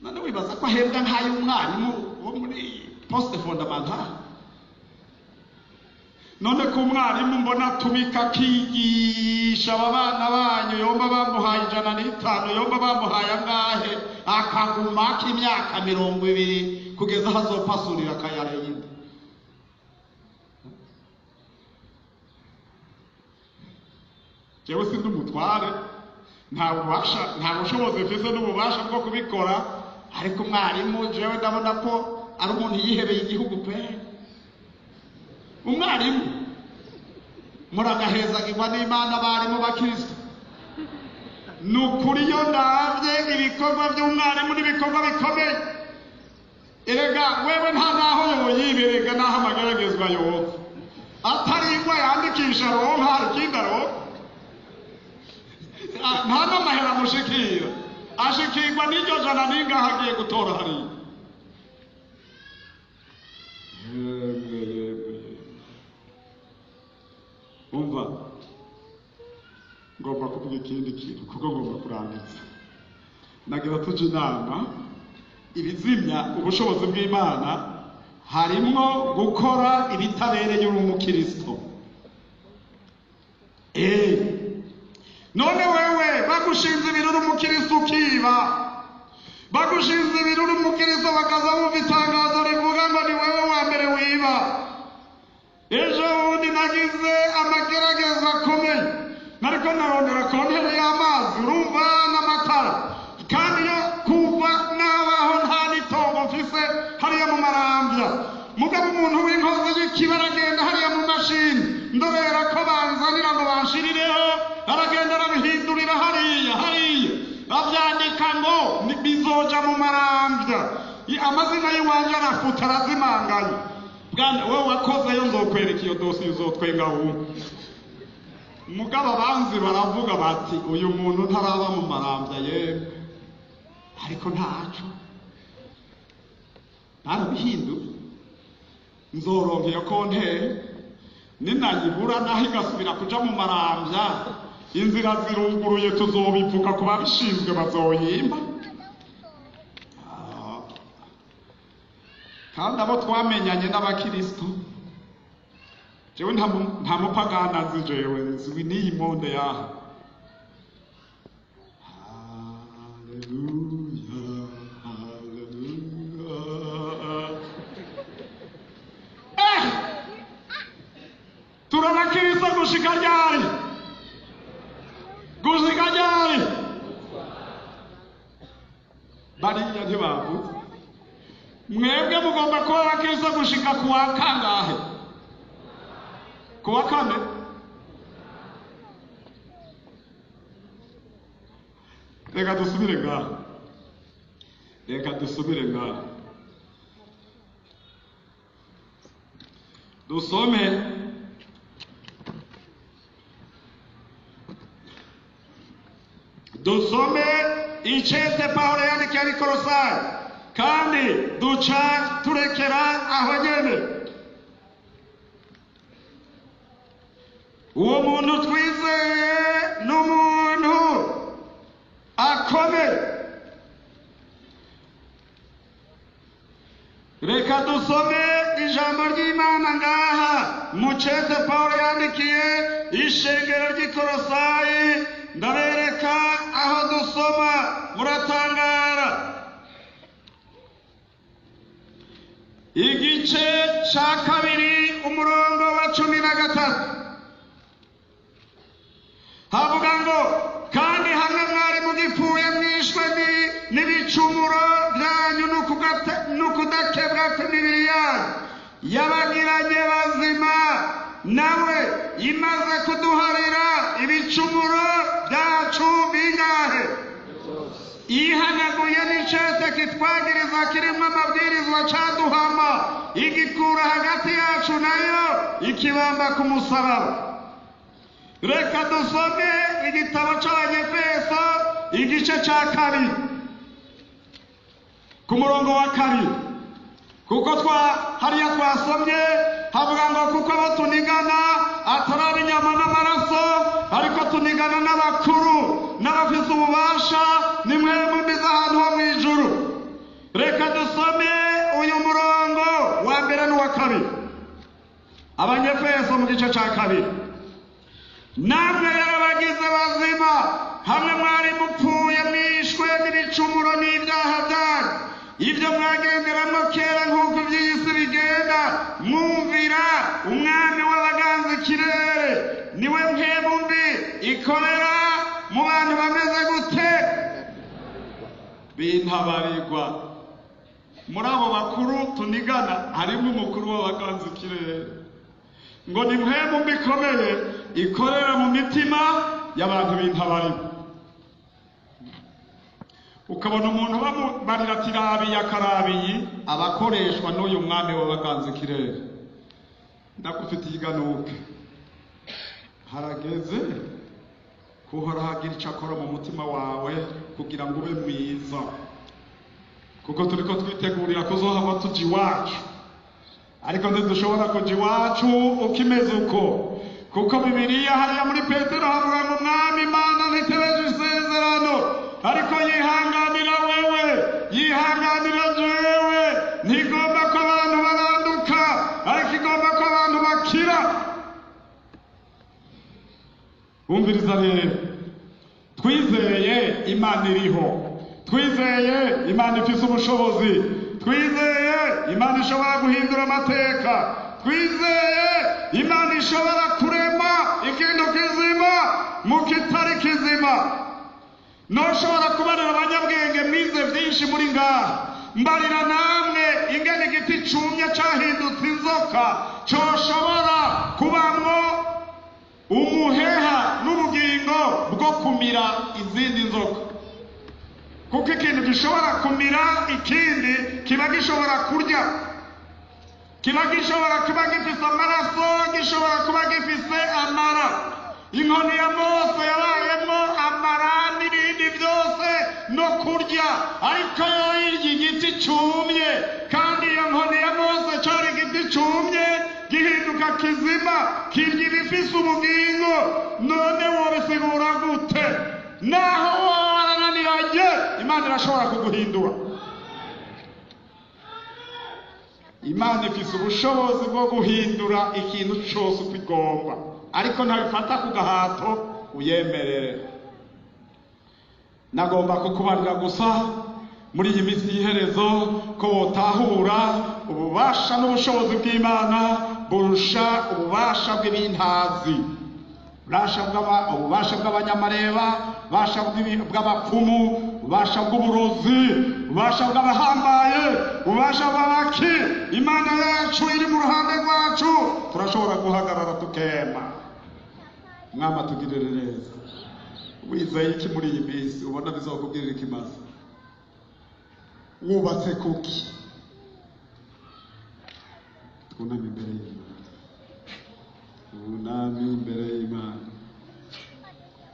none wibaza ko ahembwa nk'ay'umwarimu wo muri poste fondamentale. None ko umwarimu mbona atumika akigisha aba bana banyu, yomba bamuhaye 105, yomba bamuhaye angahe, akaguma k'imyaka 20 kugeza hazopasurira akayara yindi. Jewe sindi umutware, nta bushobozi mfise n'ububasha bwo kubikora, ariko umwarimu jewe ndabona ko ari umuntu yihebeye igihugu pe. Umwarimu muragahezagirwa n'Imana, abarimu bakristo. Ni ukuri iyo ndabye ibikorwa by'umwarimu n'ibikorwa bikomeye. Erega wewe nta naho yoyiberega, naho amageragezwa yoba atarigwa yandikisha ronka ikindi aronka, nta n'amahera amushikira, ashikirwa n'iryo jana n'ingaha agiye gutora hariya. Umva, ngomba kuvuga ikindi kintu kuko ngomba kurangiza. Nagira tuje inama, ibizimya ubushobozi bw'Imana harimo gukora ibitabereye uri umukristo. None wewe bagushinze ibiruri umukristo ukiba, bagushinze ibiruri umukristo bakaza bumva itangazo rivuga ngo ni wewe wa mbere wiba. Ejo bundi nagize amagerageza akomeye, nariko narondera konteri y'amazi, urumva n'amatara, kandi yo kuva nabaho nta n'itongo mfise hariya mu Marambya. Mugabo umuntu w'inkozi y'ikibi aragenda hariya mu mashini, ndorera ko banzanira ngo banshirireho, aragenda arabihindurira hariya avyandika ngo bizoja mu Marambya. Amazina y'iwanje arafuta, arazimanganya. Bwana wowe wakozeyo nzokwereka iyo dosiye uzotwenga wumva. Mugabo abanzi baravuga bati uyu muntu ntaraba mu Marambya yemwe, ariko ntaco narabihinduye. Nzoronka iyo konteri, ninayibura naho igasubira kuja mu Marambya, inzira ziruguruye, tuzobivuga ku babishinzwe bazoyimba. Kandi abo twamenyanye n'abakristo, jewe nta mupagana nzi, jewe nzi n'iyi monde yaha. bariya ntibavuze. Mwebwe mugomba kuba abakristo gushika ku wa kangahe? Ku wa kane? Reka dusubire ngaha. Reka dusubire ngaha. Dusome icete Pawulo yandikiye ab'Ikolosayi, kandi duca turekera aho nyene. Uwo muntu twizeye n'umuntu akomeye. Reka dusome ijambo ry'Imana ngaha mu cete Pawulo yandikiye ishengero ry'Ikolosayi. Ndabereka aho dusoma muratangara. Igice ca kabiri umurongo wa 13 havuga ngo, kandi hamwe mwari mugipfuye mwishwe n'ibicumuro byanyu n'ukudakebwa kw'imibiri yanyu yabagiranye bazima, nawe imaze kuduharira ibicumuro byacu bingahe? Ihanaguye n'icete kitwagiriza kirimo amabwirizwa caduhama, igikura hagati yacu nayo ikibamba ku musaraba. Reka dusome igitabo c'Abanyefeso igice ca kabiri ku murongo wa 2, kuko hariya twasomye havuga ngo, kuko abo tunigana atari inyama n'amaraso, ariko tunigana n'abakuru n'abafise ububasha n'imwemu mbi z'ahantu ho mw'ijuru. Reka dusome uyu murongo wa 1 n'uwa 2, Abanyefeso mu gice ca kabiri. Namwe yarabagize bazima hamwe mwari mupfuye mwishwe n'ibicumuro n'ibyaha byanyu, ibyo mwagenderamo kera nk'uko iby'isi bigenda, mwumvira umwami w'abaganza ikirere, niwe mpemu mbi ikorera mu bantu bameze gute? Bintabarirwa. Muri abo bakuru tunigana harimo umukuru w'abaganza ikirere, ngo ni mpemu mbi ikomeye ikorera mu mitima y'abantu bintabarirwa. Ukabona umuntu bamubarira ati rabiye akarabiyi, abakoreshwa n'uyu mwami w'abaganza ikirere. Ndakufitiye iganuke, harageze kuhora hagira icyo akora mu mutima wawe kugira ngo ube mwiza, kuko turiko twitegurira kuzohava tuja iwacu, ariko ntidushobora kuja iwacu ukimeze uko, kuko Bibiliya hariya muri Petero havuga ngo umwami Imana ntitebeje isezerano, ariko yihanganira wewe, yihanganira jewe. Ntigomba ko abantu baranduka, ariko igomba ko abantu bakira. Umviriza rero, twizeye Imana iriho, twizeye Imana ifise ubushobozi, twizeye Imana ishobora guhindura amateka, twizeye Imana ishobora kurema ikintu kizima mu kitari kizima. Noshobora kubarira abanyabwenge mwize byinshi muri ngaha, mbarira namwe ingene igiti cumye cahindutse inzoka coshobora kubamwo umuheha n'ubugingo bwo kumira izindi nzoka, kuko ikintu gishobora kumira ikindi kiba gishobora kurya, kiba gishobora kuba gifise amaraso, gishobora kuba gifise amara. Inkoni ya Mose yabayemwo amara n'ibindi byose no kurya, ariko yo irya igiti cumye, kandi iyo nkoni ya Mose cari igiti cumye gihinduka kizima, kirya ibifise ubugingo. None wobisigura gute? Naho wowe warananiranye, Imana irashobora kuguhindura. Imana ifise ubushobozi bwo guhindura ikintu cose uko igomba, ariko ntabifata ku gahato uyemerere. Nagomba kukubarira gusa muri iyi minsi y'iherezo ko wotahura ububasha n'ubushobozi bw'Imana burusha ububasha bw'ibintazi, ububasha bw'abanyamareba, ububasha bw'abapfumu, ububasha bw'uburozi, ububasha bw'abahambaye, ububasha bw'abaki. Imana yacu iri mu ruhande rwacu, turashobora guhagarara tukema. Mwama tugirire neza. Wizeye iki muri iyi minsi ubona bizokubwirira ikimaze? Wubatse kuki? Twuname imbere y'Imana. Twuname imbere y'Imana.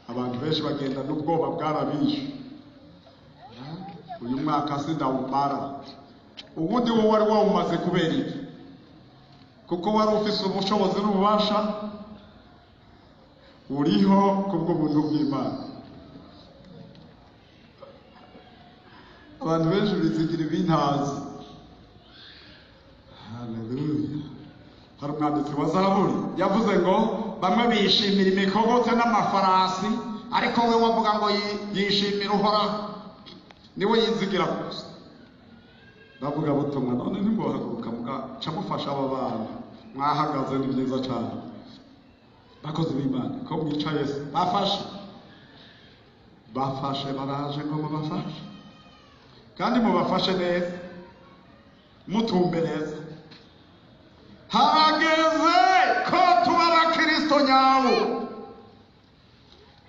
Abantu benshi bagenda n'ubwoba bwarabishe. Uyu mwaka sindawumara. Ubundi wowe wari wawumaze kubera iki? Kuko wari ufise ubushobozi n'ububasha, uriho kubw'ubuntu bw'Imana. Abantu benshi bizigira ibintazi. Haleluya. Hari umwanditsi wa Zaburi yavuze ngo bamwe bishimira imikogotse n'amafarasi, ariko we wavuga ngo yishimira Uhoraho, niwe yizigira gusa. Bavuga butumwa none ntimwohaguruka mugaca mufasha aba bana mwahagaze, ni byiza cyane. Bakozi b'Imana ko mwicaye se bafashe baraje ngo mubafashe, kandi mubafashe neza, mutumbe neza. Harageze ko tuba abakristo nyawo.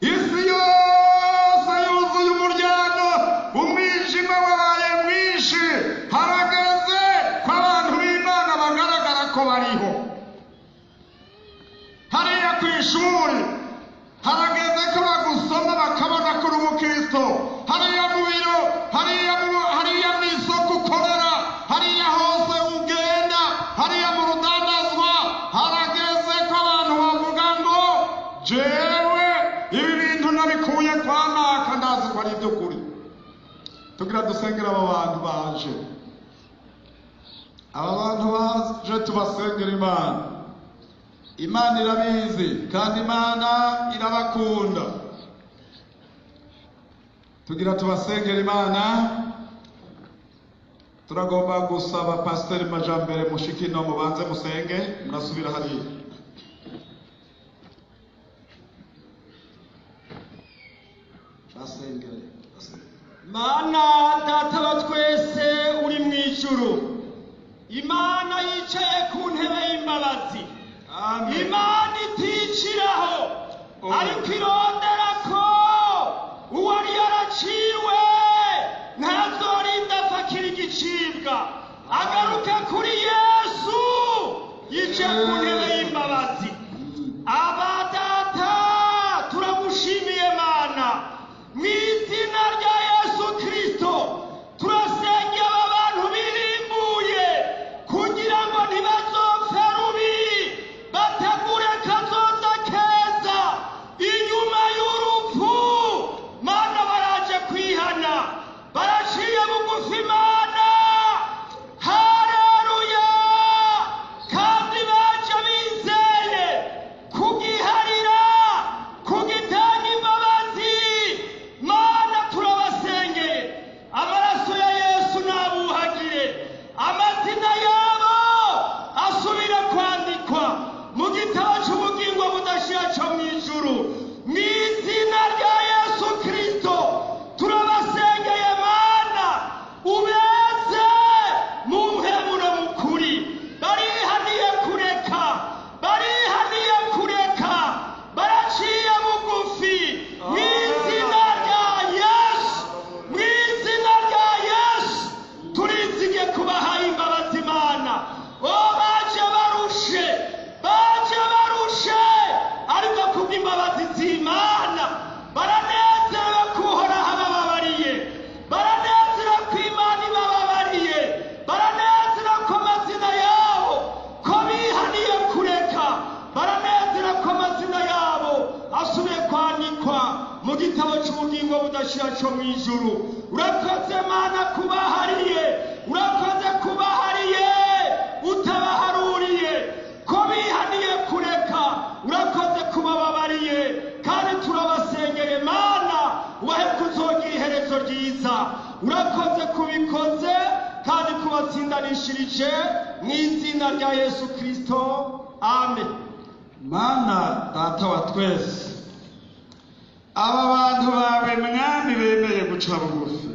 Isi yose yuzuye umuryango, umwijima wabaye mwinshi. Harageze ko abantu b'Imana bagaragara ko bariho. Hariya ku ishuri harageze ko bagusoma bakabona ko uri umukristo. Hariya mu biro, hariya mu isoko ukorera, hariya hose ugenda, hariya mu rudandazwa, harageze ko abantu bavuga ngo jewe ibi bintu nabikuye kwa naka, ndazi ko ari iby'ukuri. Tugira dusengera aba bantu baje. Aba bantu baje tubasengera Imana. Imana irabizi kandi Imana irabakunda. Tugira tubasengera Imana. Turagomba gusaba Pasiteri Majambere Mushikino mubanze musenge, murasubira hariya. Mana Data wa twese uri mu ijuru, Imana yicaye ku ntebe y'imbabazi. Imana iticiraho, ariko irondera ko uwari yaraciwe ntazorinda afakira igicibwa, agaruke kuri Yesu yicaye ku ntebe y'imbabazi. Aba Data turamushimiye Mana, mu izina rya Yesu Kristo turasengera aba bantu birimbuye kugira ngo ntibazopfe rubi, bategure kazoza keza inyuma y'urupfu. Mana baraje kwihana, baraciye bugufi Mana. Haleluya. Kandi baje bizeye kugiharira, kugitanga imbabazi. Mana turabasengeye, amaraso ya Yesu nabuhagire, amazina yabo asubire kwandikwa mu gitabo cy'ubugingo budashira cyo mu ijuru. Mu izina rya Yesu Kristo turabasengeye Mana, ubeze mu mpemuro mukuri. Barihaniye kureka, baraciye bugufi. Mu izina rya Yesu, mu izina rya Yesu turizige kubahaye imbabazi Mana. Baje barushe, ariko kubw'imbabazi z'Imana baranezerewe ko Uhoraho abababariye, baranezerewe ko Imana ibababariye, baranezerewe ko amazina yabo ko bihaniye kureka, baranezerewe ko amazina yabo asubiye kwandikwa mu gitabo cy'ubugingo budashira cyo mu ijuru. Urakoze Mana kubahariye, urakoze kubahariye utabaharuriye, ko bihaniye kureka, urakoze kubababariye. Kandi turabasengeye Mana, ubahe kuzogira iherezo ryiza. Urakoze kubikoze kandi kubatsindanishirije mu izina rya Yesu Kristo, amen. Mana Data wa twese, aba bantu bawe mwami bemeye guca bugufi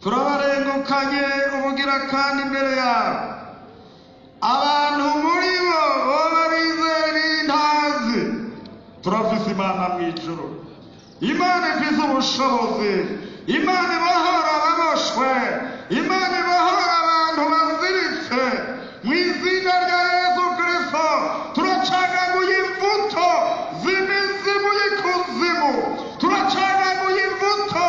turabarengukanye ubugira kandi imbere yawe abantu muri bo baba bizera intazi turafise imana mw'ijuru imana ifise ubushobozi imana ibohora ababoshwe imana ibohora abantu baziritse mu izina rya Yesu Kristo turacagaguye imbuto z'imizimu y'ikuzimu turacagaguye imbuto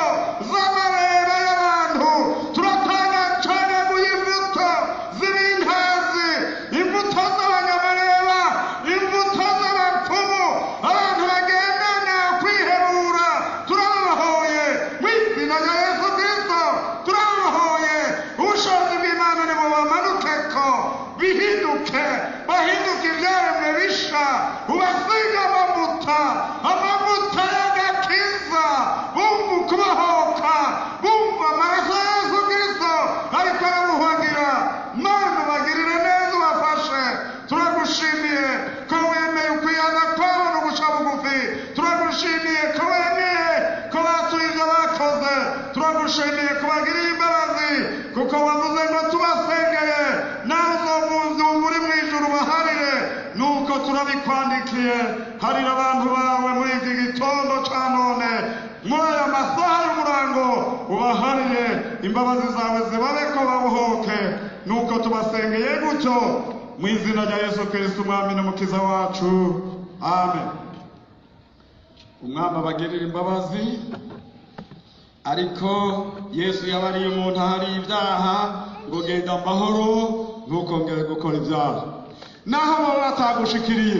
z'amareba y'abantu turacagaguye imbuto z'ibintazi imbuto z'abanyamareba imbuto z'abapfumu abantu bagendana kwiherura turabahoye mu izina rya Yesu Kristo turabahoye ubushobozi bw'Imana nibubamanukeko bihinduke bahinduke ibyaremwe bisha ubasiga amavuta y'agakiza bumva ukubahoka bumva amaraso ya Yesu Kristo ariko arabuhagira Mana ubagirire neza ubafashe turagushimiye ko wemeye ukwihana kwabo no guca bugufi turagushimiye ko wemeye ko batuye ibyo bakoze turagushimiye ko bagiriye imbabazi kuko wavuze ngo tubasengeye nawe uzumva uri mu ijuru baharire nuko turabikwandikiye harira abantu bawe muri iki gitondo ca none muri aya masaha y'umurango ubaharire imbabazi zawe zibabeko babuhoke nuko tubasengeye gutyo mu izina rya Yesu Kristo umwami n'umukiza wacu amen. Umwami abagirira imbabazi ariko Yesu yabariye umuntu ahari ibyaha ngo genda amahoro ntukongere gukora ibyaha naho baba batagushikiriye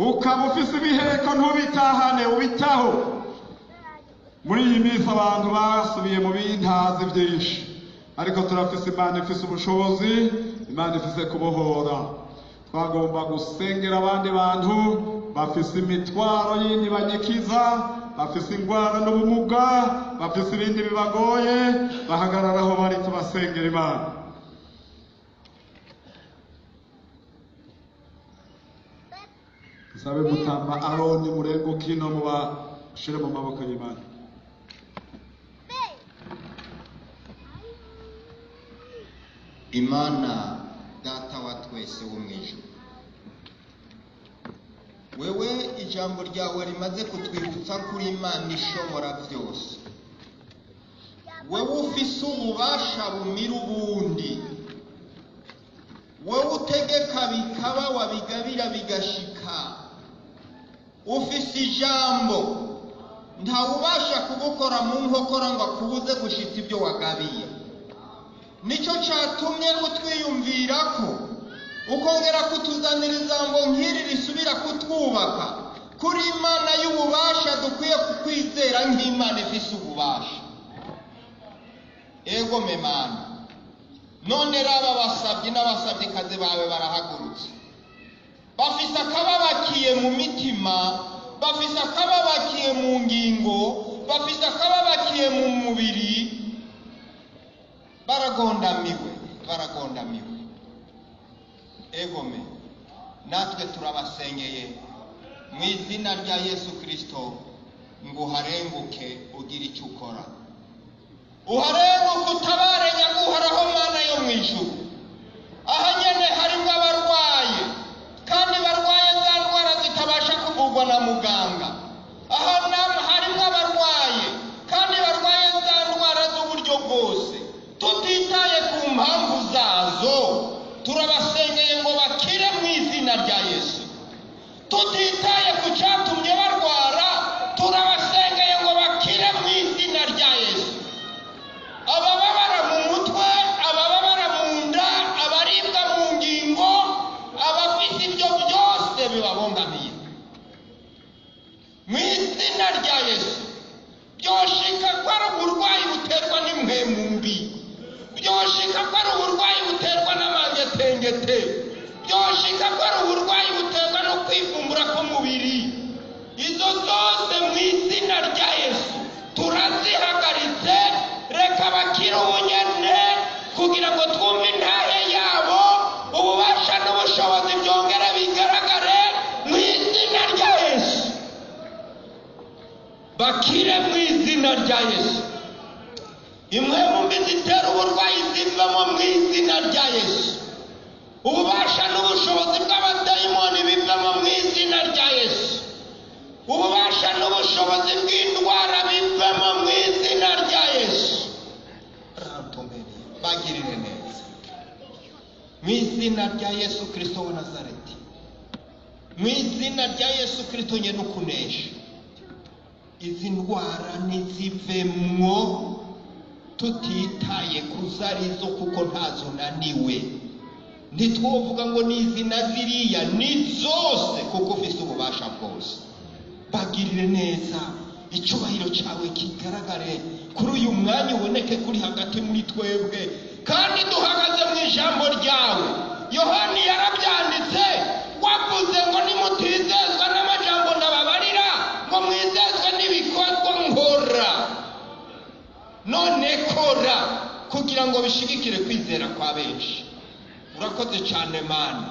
ukaba ufise ibiheko ntubitahane ubitaho muri iyi minsi abantu basubiye mu bintazi byinshi ariko turafise Imana ifise ubushobozi Imana ifise kubohora twagomba gusengera abandi bantu bafise imitwaro yindi banyikiza bafise ingwara n'ubumuga bafise ibindi bibagoye bahagararaho bari tubasengera Imana. Sabe mutamba Aroni murengo kino mubashire mu maboko y'Imana. Imana data wa twese wo mwijuru wewe ijambo ryawe rimaze kutwibutsa kuri Imana ishobora byose wewe ufise ububasha bumira ubundi wewe utegeka bikaba wabigabira bigashika ufise ijambo nta ubasha kugukora mu nkokora ngo akubuze gushitsa ibyo wagabiye nicyo cyatumye utwiyumvirako ukongera kutuzanira ijambo nk'iri risubira kutwubaka kuri Imana y'ububasha dukwiye kukwizera nk'Imana ifise ububasha. Ego memana none raba basabye n'abasabyikazi bawe barahagurutse bafise akababakiye mu mitima bafise akababakiye mu ngingo bafise akababakiye mu mubiri baragondamiwe egome natwe turabasengeye mu izina rya Yesu Kristo ngo uharenguke ugire icyo ukora uharenguke utabare nyaguhoraho Mana yo mu ijuru aha nyene harimo abarwaye kandi barwaye za ndwara zitabasha kuvugwa na muganga aha harimo abarwaye kandi barwaye za ndwara z'uburyo bwose tutitaye ku mpamvu zazo turabasengeye ngo bakire mu izina rya Yesu tutitaye ku cyatumye barwara turabasengeye ngo bakire mu izina rya Yesu abababara mu mutwe abababara mu nda abaribwa mu ngingo abafite ibyo byose bibabangamiye mu izina rya Yesu byoshika ko ari uburwayi buterwa n'impwemu mbi byoshika ko ari uburwayi buterwa n'amangetengete byoshika ko ari uburwayi buterwa no kwivumbura k'umubiri izo zose mu izina rya Yesu turazihagaritse reka bakire ubunyene kugira ngo twumve intahe yabo ububasha n'ubushobozi byongera bigaragare mu izina rya Yesu bakire mu izina rya Yesu. Imwe mu zitera uburwayi zivamo mu izina rya Yesu. Ububasha n'ubushobozi bw'abadayimoni bivamo mu izina rya Yesu. Ububasha n'ubushobozi bw'indwara bivamo mu izina rya Yesu. Bagirire neza mu izina rya Yesu Kristo wa Nazareti. Mu izina rya Yesu Kristo nyene ukunesha izi ndwara nizivemwo, tutitaye kuzarizo kuko ntazo naniwe. Ntitwovuga ngo nizina ziriya, ni zose kuko ufise ububasha bwose. Bagirire neza, icyubahiro cyawe kigaragare kuri uyu mwanya, uboneke kuri hagati muri twebwe, kandi duhagaze mu ijambo ryawe. Yohani yarabyanditse, wavuze ngo nimutizezwa n'amajambo ndababarira, ngo mwizezwe n'ibikorwa nkora. None kora kugira ngo bishigikire kwizera kwa benshi. Urakoze cyane Mana.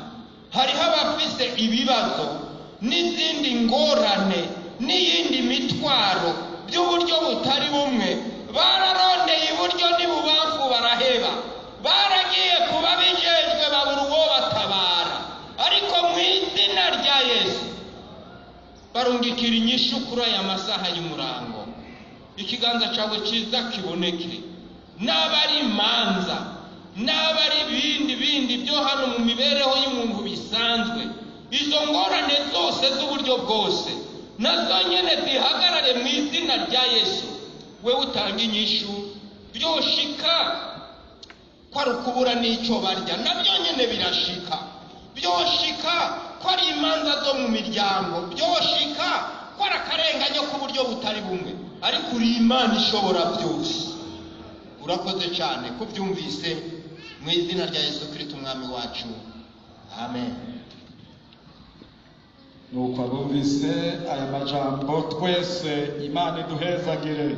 Hariho abafise ibibazo n'izindi ngorane n'iyindi mitwaro by'uburyo butari bumwe, bararondeye iburyo n'ibubamfu baraheba, baragiye kuba bijejwe babura uwo batabara, ariko mu izina rya Yesu barungikira inyishu kuri aya masaha y'umurango. Ikiganza cyawe cyiza kiboneke, n'abari imanza n'abari bindi byo hano mu mibereho y'umuntu bisanzwe, izo ngorane zose z'uburyo bwose nazo nyene zihagarare mu izina rya Yesu. Wewe utanga inyishu, byoshika ko ari ukubura n'icyo barya, nabyo nyene birashika. Byoshika ko ari imanza zo mu miryango, byoshika ko ari akarenganyo k'uburyo butari bumwe, ariko uri Imana ishobora byose. Urakoze cyane kubyumvise mu izina rya Yesu Kristo umwami wacu, amen. Nuko abumvise aya majambo twese Imana iduhezagire.